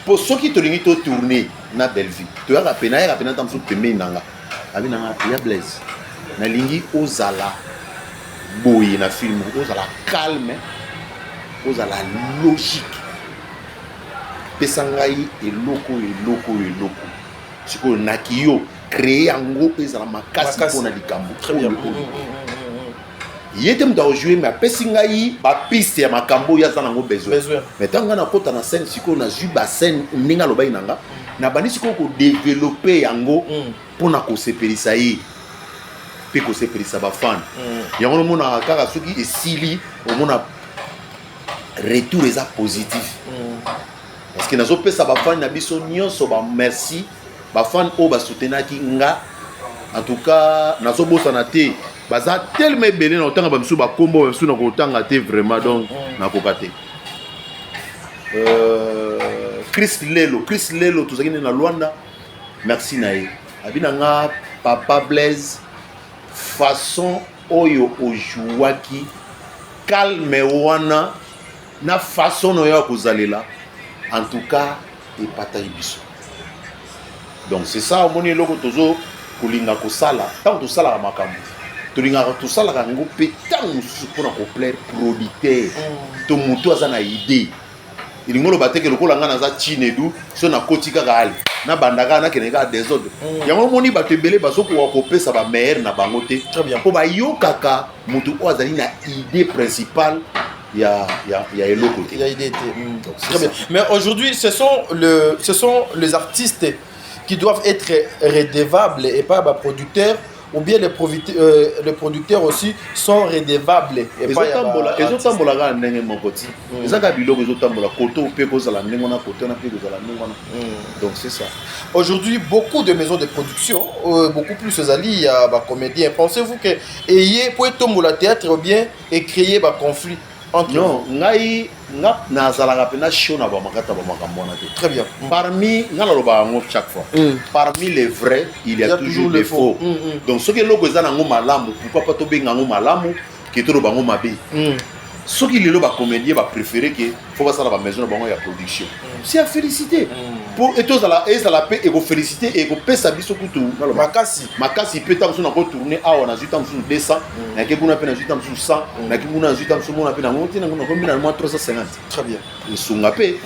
pour soki tolingi to tourner na Belleville to ya rapena tamso pembe nanga abinanga ya Blaise na lingi ozala boye na film ozala calme ozala logique pesangai eloko siko nakiyo créer yango ezala makasi pona likambo très bien yete mta jouer mais pesingai ba piste ya makambo ya za nango besoin mais tanga na kota na scène siko na ju ba scène ninga lobai nanga na bani siko ko développer yango pona ko sepelisa yi pe ko sepelisa ba fan yango mona kaka soki esili o mona retour eza positif parce que nazo pesa ba fan na biso nyonso ba merci ba fan o ba soutenaki nga en tout cas nazo bosana te baza tellement belé na otanga ba msu ba kombo msu na ko tanga te vraiment donc na ko kate Chris Lelo tozaki na Luanda merci nae abina nga Papa Blaise façon oyo ojuwaki calme wana na façon oyo kozalela en tout cas et patayi biso donc c'est ça omoni loko tozo kolinga kosala tant to sala makambo tolinga to sala ngo petango mususu pona ko plaire producteur to muto aza na idée ilingolo bateke lokola nga naza chinedu so na kotika kali na bandaka na keneka désordre yango moni batebele bazoko wa kopesa ba meilleur na bangote très bien po ba yokaka mutu o azali na idée principale ya eloko te il y a idée très bien mais aujourd'hui ce sont les artistes qui doivent être redevables et pas les producteurs ou bien les producteurs aussi sont redevables et pas ezotambola kaka ndenge moko ti ezaka biloko ezotambola koto mpe kozala ndenge wana koto na mpe kozala ndenge wana donc c'est ça aujourd'hui beaucoup de maisons de production beaucoup plus ezali ya bacomédien pensez-vous que eye po etombola théâtre ou bien créer baconflit entre non ngai nazalaka pena show na bamakata bamakambo wana te très bien parmi nga naloba yango chaque fois parmi les vrais il y a toujours les faux donc soki eloko eza nango malamu pourquoi pas tobenga yango malamu ke toloba yango mabe soki lelo bacomédien bapréféré ke fo basala bamaison na bango ya production c'est à féliciter pour et tous à la paix et vous féliciter et vous paix sa biso kutu makasi peut tant sur encore tourner à on a juste en dessous 200 na ke kuna pena juste en dessous 100 na ke kuna juste en dessous mon pena monter na combien moins 350 très bien le sungapé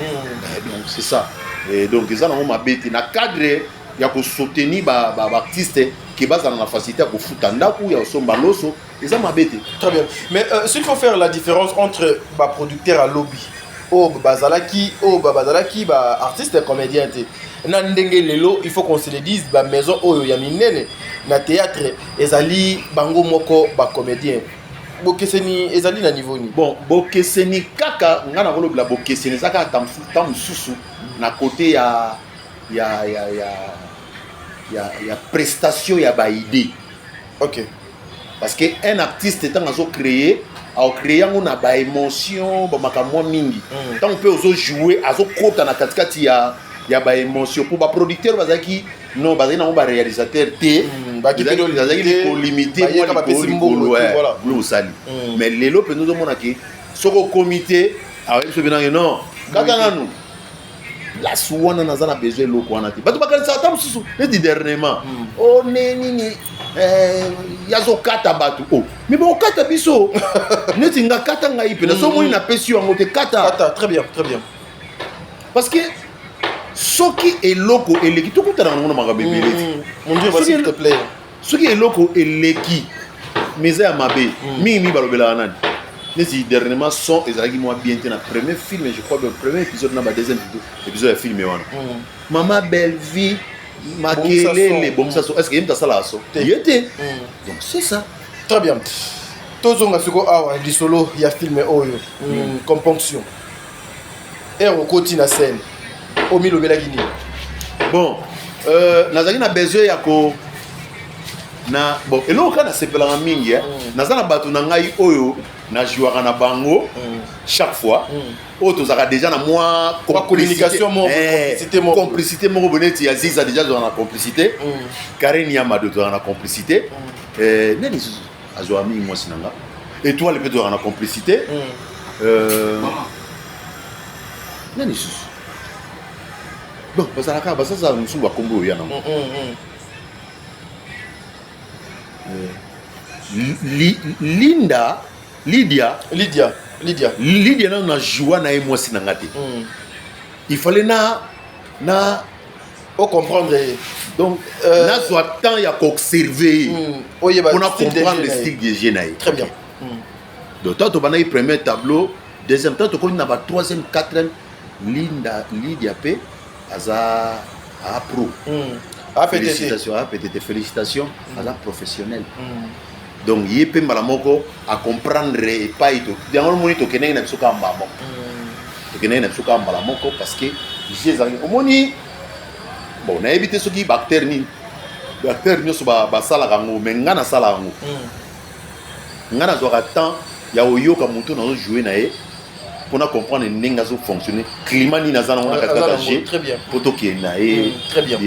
donc c'est ça et donc ils ont ma bête na cadre ya ko soutenir ba artiste qui base dans la facilité à futa ndaku ya somba loso ils ont ma bête très bien mais s'il faut faire la différence entre ba producteur à lobby bazalaki artiste comédien na ndenge lelo il faut qu'on se le dise ba maison oyo ya minene na théâtre ezali bango moko ba comédien bokeseni ezali na niveau ni bon bokeseni kaka ngana kolobela bokeseni zaka tamsusu na côté ya prestation ya ba idée OK parce que un artiste étant créé a créé on a ba émotion ba makamwa mingi tant on peut aussi jouer azo kota na katikati ya ba émotion pour ba producteur bazaki non bazaki na ba réalisateur té bazaki ko limiter voilà nous sali mais lelo pe nous mona ki soko comité avec ce bien non kaka nous la suwana nazana besoin loko wana ti bato bakali sa tam susu et dernièrement oh nini yazo kata batu oh mais bon kata biso neti nga kata ngai pe na so moni na pesi yango te kata très bien parce que soki eloko eleki to kutana ngona makabebele mon Dieu s'il te plaît soki eloko eleki meza ya mabe mingi balobela nani neti dernièrement son ezalaki moi bien te na premier film je crois le premier épisode na ba deuxième épisode ya film wana Maman Belle Vie makelele bon ça est-ce que yemta sala so yete donc c'est ça très bien tozonga siko awa di solo ya film oyo componction et on continue na scène au milieu de la Guinée bon nazaki na besoin ya ko na bon eloko kana sepela mingi nazana bato na ngai oyo na jouaka na bango chaque fois auto zaka déjà na moi communication complicité moko boneti Aziza déjà dans la complicité Karen Yamado dans la complicité nani azwa mingi moi sinanga et toi le peut dans la complicité nani bon bazalaka basaza musu ba kombo ya na Lydia na joie na moi sinangate il fallait na comprendre donc na soit temps ya observer pour comprendre le style de Genaï très bien donc toi tu bana le premier tableau deuxième temps tu connais na ba troisième quatrième Lydia P aza a pro félicitations à la professionnelle donc il peut malamoko à comprendre et pas tout dans le monde to keneng na biso ka mbamo to keneng na biso ka malamoko parce que j'ai au moni bon na éviter ce qui bactère ni so ba sala kango mais ngana sala kango ngana zo temps ya oyoka muto na jouer na e pour comprendre ndenge zo fonctionner climat ni nazana on a katakaje très bien pour to ki na e très bien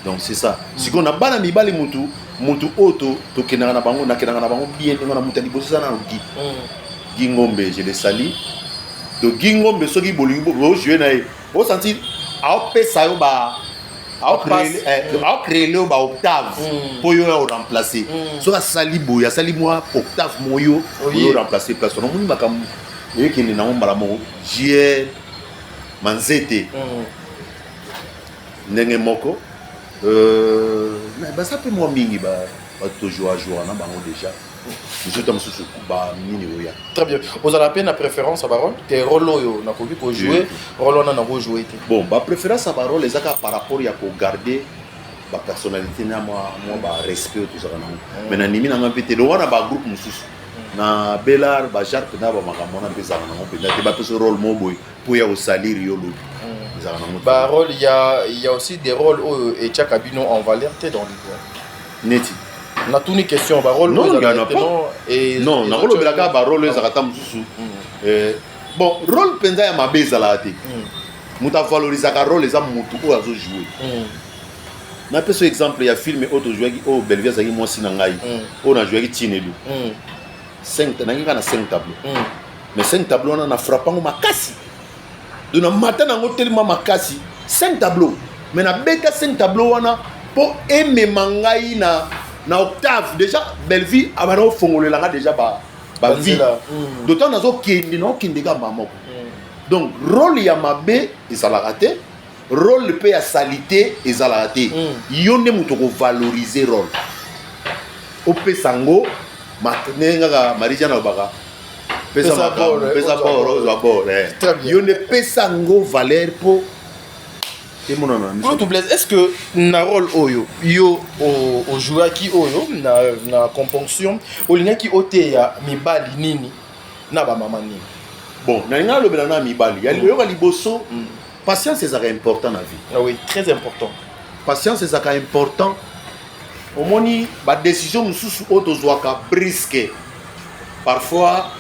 donc c'est ça si qu'on a bana mibali mutu auto to kenanga na bango na kenanga na bango bien ngona mutani bosa na gi ngombe je le sali to gi ngombe soki bolingi bo jouer na e o sentir a pesa yo ba a créer le ba octave pour yo remplacer so ka sali boya sali moi octave moyo yo remplacer place no muni makam et qui n'a pas mon J Manzete nenge moko mais ça peut moi mingi ba toujours à jouer na bango déjà je t'aime sous ba mini oya très bien vous avez la peine la préférence à Baron tes rôles yo na ko pour jouer rôle on a ko jouer bon ba préférence à Baron les aka par rapport ya ko garder ba personnalité na moi ba respect tout ça mais na nimi na ngapete do wana ba groupe mususu na Belar ba jar pena ba makamona pesa na mo pena te ba peso rôle mo boy pour ya au salir yo lo ba rôle il y a aussi des rôles et Tchak Abino en valeur dans l'histoire neti na tout une question ba rôle non et non na rôle belaka ba rôle za kata mususu bon rôle penza ya mabeza la te muta valoriser ka rôle za mutu ko azo jouer na peso exemple ya film auto jouer au Belvia za ki mo sinangai on a joué ki Tinelu 5 tableaux mais 5 tableaux on a frappant makasi de na matin na tellement makasi 5 tableaux mais na beta 5 tableaux wana po emema ngai na octave déjà belle vie abana ofongolelanga déjà ba vie d'autant nazokende naokende kamba moko donc rôle ya mabe ezalaka te rôle mpe ya salité ezalaka te yo nde moto kovalorize rôle opesa ngo ndenge kaka marisia nalobaka pesa bor ozwa bor yo nde pesa ngo valeur mpo est-ce que na rôle oyo yo ojouaki oyo na componction olingaki oteya mibali nini na bamama nini bon nalinga alobela na mibali yoka liboso patience ezaka important na vie. Ah oui, très important. Patience ezaka important. Omoni ba décision mususu otozwaka brisque. Parfois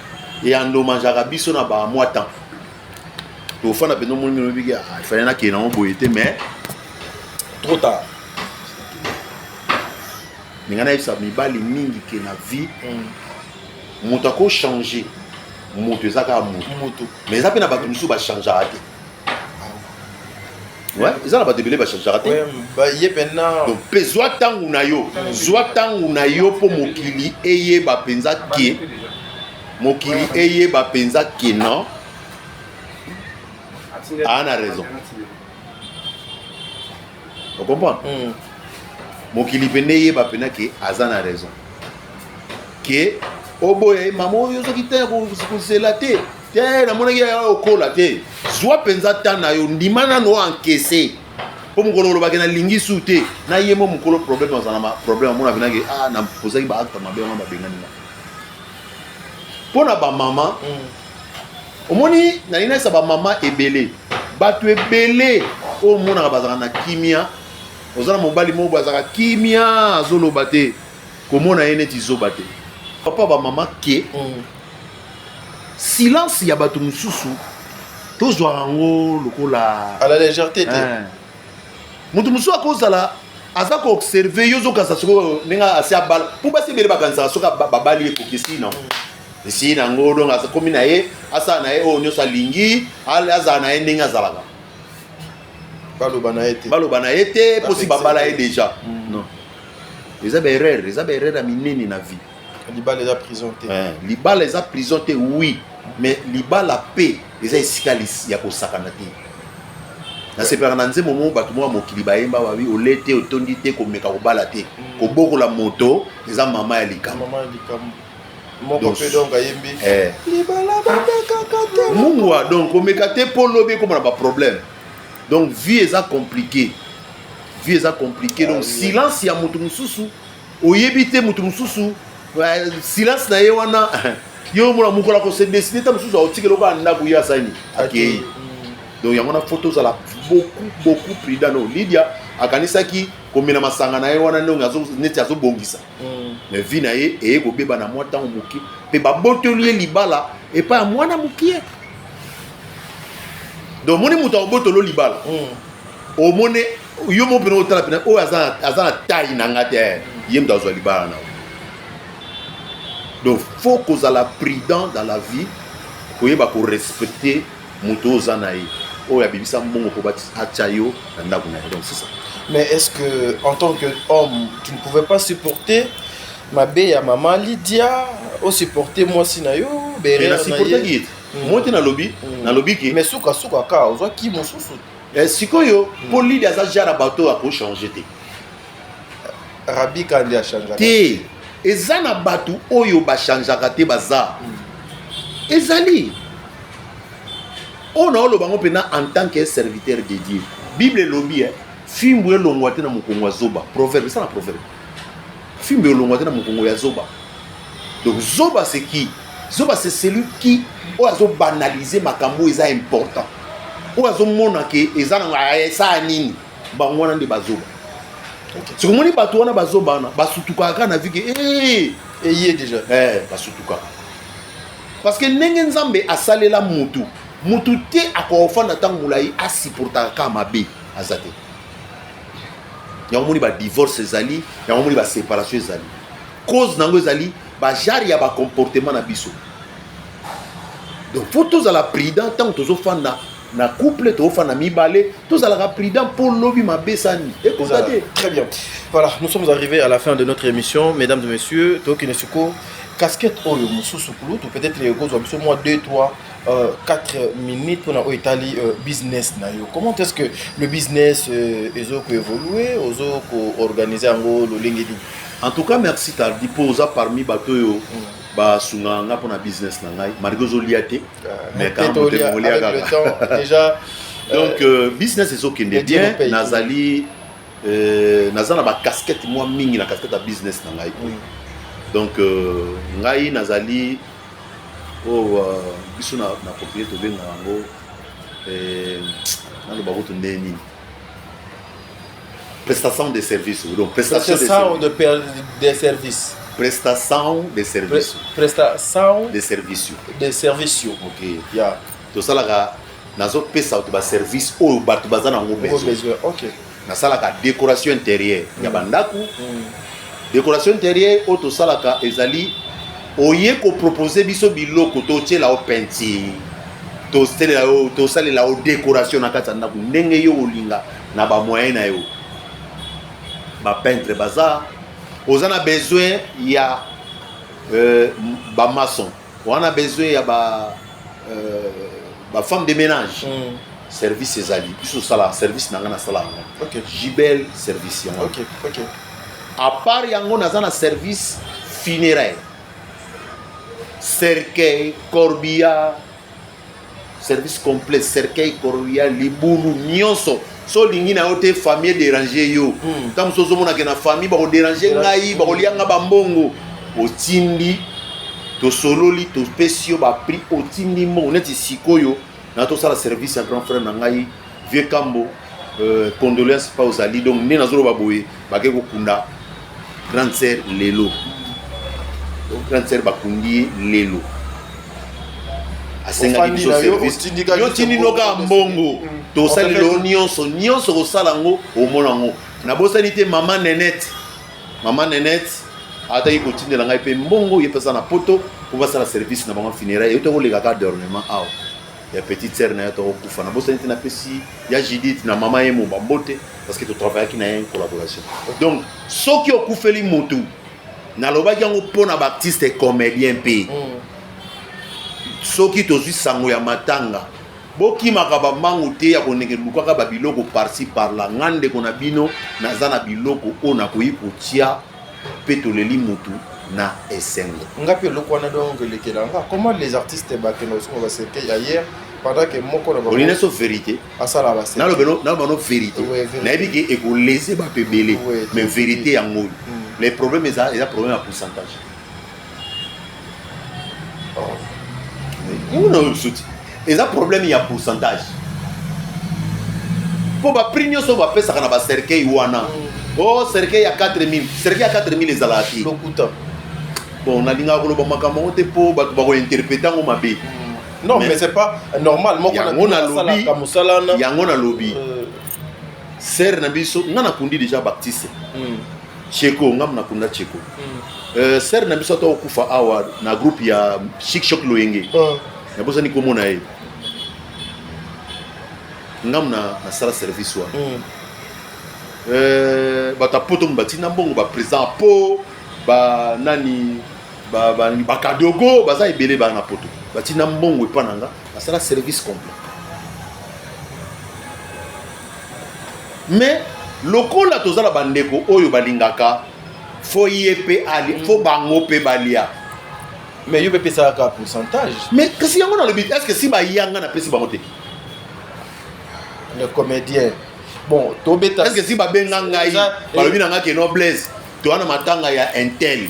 et endommageaka biso na ba mois temps. To fana beno moni no biga il fallait na ke na boyete mais trop tard. Ningana isa mibali mingi ke na vie. Moto ko changer. Moto ezaka moto. Mais ça pe na ba mususu ba changer ate. Ouais, ils ont pas de belé ba changer raté. Bah yé penna. Donc peswa tangu na yo po mokili eye ba penza ke. Mokili eye ba penza ke non. A raison. Vous comprenez? Mokili pene eye ba pena ke azana raison. Ke oboye maman yo soki te ko selate. Na mona ya okola te zwa penza tana yo ndimana no encaisser po mukolo lo bakena lingi sute na yemo mukolo problème ozana ma problème mona binaki na posa ki ba acte mabe on ba bengani na pona ba mama omoni na lina sa ba mama ebele batu ebele o mona bazaka na kimia ozana mobali mo bazaka kimia azolo bate komona yene tizoba te papa ba mama ke silence ya bato mususu tozwa ngo lokola à la légèreté mutu mususu akozala aza ko observer yo zokasa soko ninga asia bal pour basi bele bakanza soka babali ekokisi non esi na ngo donc asa komi na ye asa na ye o nyosa lingi aza na ye ninga zalaka baloba na ete posi babala ye déjà non eza ba erreur a minene na vie. Libala les a présenté. Libala les a présenté, oui. Mais Libala paix, les a escalis, il y a pour sakanati. Na seperananze momo batumwa mokiliba yemba wabi olete otondite ko meka ko balate ko boko la moto les a mama ya likam. Mama ya likam. Moko pe donc ayembi. Libala babeka kate. Mungwa donc ko meka te polo be ko na ba problème. Donc vie est compliqué. Vie est compliqué donc silence ya moto mususu oyebite moto mususu silence na ye wana yo mona mukola ko se décider ta mususu otikelo ko anda kuya sani akei donc yango na photos ala beaucoup prudent no Lydia akanisaki komina masanga na ye wana ndongo azo neti azo bongisa mais vie na ye e ko beba na mota muki pe ba botoli libala et pas mwana muki donc moni muta obotolo libala o mone yo mo peno tala pena o azana taille na ngate yem dazo libala na. Donc, il faut qu'on soit prudent dans la vie pour respecter les zanaï. Donc, c'est ça. Mais est-ce que, en tant qu'homme, tu ne pouvais pas supporter ma belle à maman Lydia ou supporter moi Sinayo? Mais la supporter qui moi, tu es dans le lobby qui. Mais souka ka, on voit qui mon sous. Si yo pour Lydia, ça j'ai un bateau à changer. Rabi quand il a changé. Ezana batu oyo ba changeaka te baza ezali ono lo bango pena en tant que serviteur de Dieu. Bible lobi fimbu elongwa te na mukongo zoba proverbe ça na proverbe fimbu elongwa te na mukongo ya zoba. Donc zoba c'est qui? Zoba c'est celui qui ozo banaliser makambo eza important ozo mona ke ezana esa nini bango na de bazoba. Si vous avez un bazoba, basutuka na vie que y est déjà. Basutuka. Parce que nengen zambe asale la mutu. Mutu te akofanda tangulai asiporta kama be azate. Ya omoni ba divorce zali, ya omoni ba séparation zali. Cause nango zali ba jari ya ba comportement na biso. Donc faut tous à la prudent tant tozo fanda na couple tofa na mibale tous à la prudent pour lobby ma besani et très bien. Voilà, nous sommes arrivés à la fin de notre émission, mesdames et messieurs. Toki Nesuko, casquette oyo mususu kulu, peut-être les gros sur moi 2 3 4 minutes pour na Italie business na yo. Comment est-ce que le business ezoko évoluer, ozoko organiser ngo lo lengedi? En tout cas, merci Tardi posa parmi bato yo ba sunga nga pour na business na ngai marigozo liate mais quand avec le temps déjà donc business ezoko kende bien nazali nazana ba casquette moi mingi na casquette à business na ngai donc ngai nazali biso na propriété benga ngo na lo bagoto ndeni prestation de services donc prestation de services prestation de services prestation de services de services ok ya to salaka nazo pesa to ba service o bato bazana ngo besoin ok na salaka décoration intérieure ya bandaku décoration intérieure o to salaka ezali oye ko proposer biso biloko to tshela o peinture to stela o to salela o décoration na kati ndaku ndenge yo olinga na ba moyen na yo ba peintre baza ozana besoin ya ba maçon on a besoin ya ba femme de ménage service ezali biso sala service nanga na sala ok Jibel service yango ok à part yango nazana service funéraire cercueil corbillard service complet cercueil corbillard libulu nyonso so lingi na yote famille déranger yo tam so zo mona ke na famille ba ko déranger ngai ba ko lianga ba mbongo otindi to sololi to spéciaux ba prix otindi mo neti sikoyo na to sala service à grand frère na ngai vieux Kambo condoléances pas aux alliés donc ne nazolo ba boye ba ke ko kunda grande sœur lelo donc grande sœur ba kundi lelo asenga biso service yo tindi noka mbongo to sali lo nyonso ko sala ngo o mona ngo na bosani te maman Nenette ata yi ko tindi la ngai pe mbongo ye pesa na poto pour ba sala service na bango funéraire yo to ko lega ka d'ornement aw ya petite sœur na to ko kufa na bosani te na pesi ya Judith na maman ye mo bambote parce que to travailler ki na une collaboration donc soki okufeli mutu na lobaki yango pona ba artiste comédien pe soki tozwi sango ya matanga bokimaka bambangu te ya konenge lukaka babiloko parci parla ngande kona bino naza na biloko oyo nakoyi kotia mpe toleli mutu na esengo ngapi eloko wana donc elekelanga comment les artistes bakeno osoko baserkei ailleurs pendant que moko na olina so vérité asala base nalobano vérité nayebi ke ekolese bato ebele mais vérité yango les problèmes eza problème ya pourcentage eza problème ya pourcentage po baprix nyonso bapesaka na bacercueil wana o cercueil ya 4000 ezalaki lokuta bon nalingaka koloba makambo ngo te mpo bato bakointerprete yango mabe non mais c'est pas normal yango na lobi sere na biso nga nakundi déjà baptiste cheko nga nakunda cheko sere na biso ata okufa awa na groupe ya Chic Choc Loyenge nabosani komona ye ngam na sala service wana bato apoto batina mbongo baprésident po banani bakadogo baza ebele bana poto batina mbongo epa na nga basala service complet mais lokola tozala bandeko oyo balingaka fo ye pe ali fo bango pe balia mais yo pe pesa ka pourcentage mais kasi yango na lobi est-ce que si ba yanga na pesi bango te le comédien bon to beta est-ce que si ba benga ngai ba lobi na nga ke noblesse to ana matanga ya intel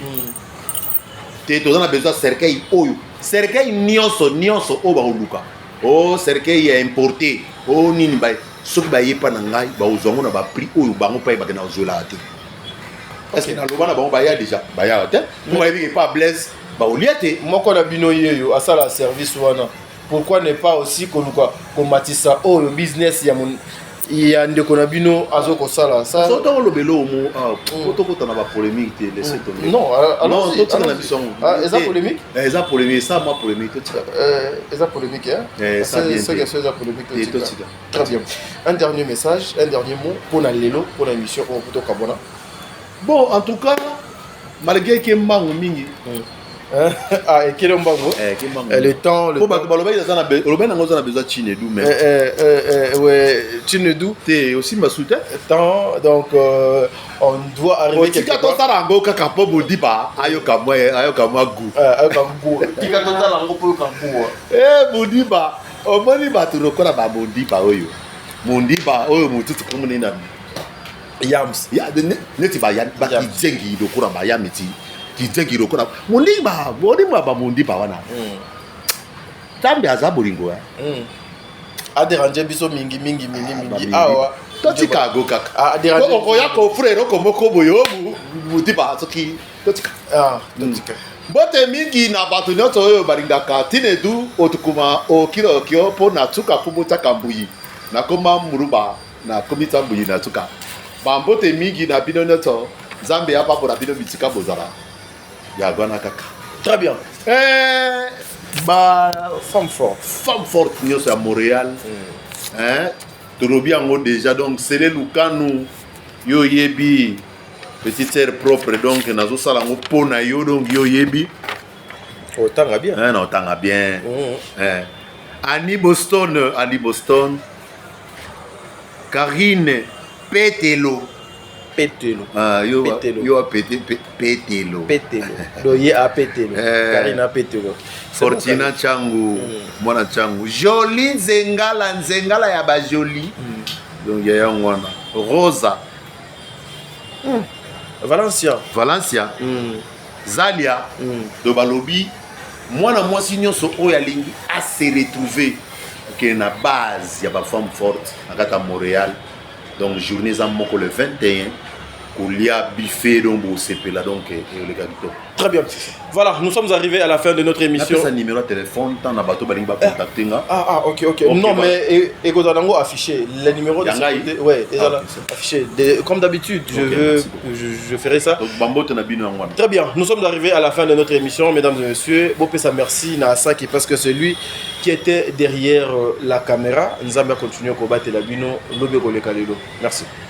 te to na besoin cercueil oyo cercueil nyonso o ba oluka o cercueil ya importé o nini ba soki ba yepa na ngai ba ozongo na ba prix oyo bango pa ba na ozola te est-ce que na loba na bango ba ya déjà ba ya te mo ba yebi pas blesse ba oliate moko na bino yeyo asala service wana pourquoi ne pas aussi koluka komatisa le business ya mon il y a ndeko na bino azoko sala ça so to lo belo mo to ko tana ba polémique te laisser tomber non alors to tana biso eza polémique eza polémique ça moi polémique to tika eza polémique hein ça bien c'est que c'est polémique to tika très bien un dernier message un dernier mot pour la lelo pour l'émission au poto kabona bon en tout cas malgré que mbangu mingi ah et quel est mbangu le temps le ba ba loba za na be loba na ngoza na besoin Chinedu mais ouais Chinedu t'es aussi ma soutien temps donc on doit arriver quelque part tika to sara ngo kaka po bodiba ayoka moi gu tika to sara ngo po ka gu bodiba o moni ba to rokola ba bodiba oyo mondiba oyo mututu komune na yams ya neti ba yan ba kizengi do kura ba yamiti kizengi do kura mondiba ba mondiba wana tambi aza bolingo a déranger biso mingi awa totika go kaka ko ya ko frère ko moko boyo mondiba soki totika totika bote mingi na bato nyonso oyo balingaka Chinedu otukuma okio po na tuka pubuta kambuyi na koma muruba na komita mbuyi na tuka bambote mingi na bino nyonso Zambie ya papo na bino bitika bozala ya gwana kaka très bien ba femme forte nyonso ya Montréal tolobi yango déjà donc Sele Lukanu yo yebi petite sœur propre donc nazo sala ngo pona yo donc yo yebi otanga bien non otanga bien Annie Boston Karine Petelo yo Petelo doye a Petelo Karine a Petelo Fortina Changu mwana Changu Jolie Nzengala ya ba Jolie donc ya ngwana Rosa Valencia Zalia de balobi mwana mwasi nyonso oyo alingi a se retrouver que na base ya ba femme forte à Montréal donc journée za moko le 21 Koulia Biffé donc là donc le gabito. Très bien. Voilà, nous sommes arrivés à la fin de notre émission. Sa numéro de téléphone tant na bato balingi ba contacter nga. OK. Non mais Egodango affiché le numéro de ouais, affiché comme d'habitude, je ferai ça. Donc bambote na bino ngwana. Très bien. Nous sommes arrivés à la fin de notre émission mesdames et messieurs. Bopesa merci na Saki parce que c'est lui qui était derrière la caméra. Nzamba continue ko battre la bino lobe ko le kalelo. Merci.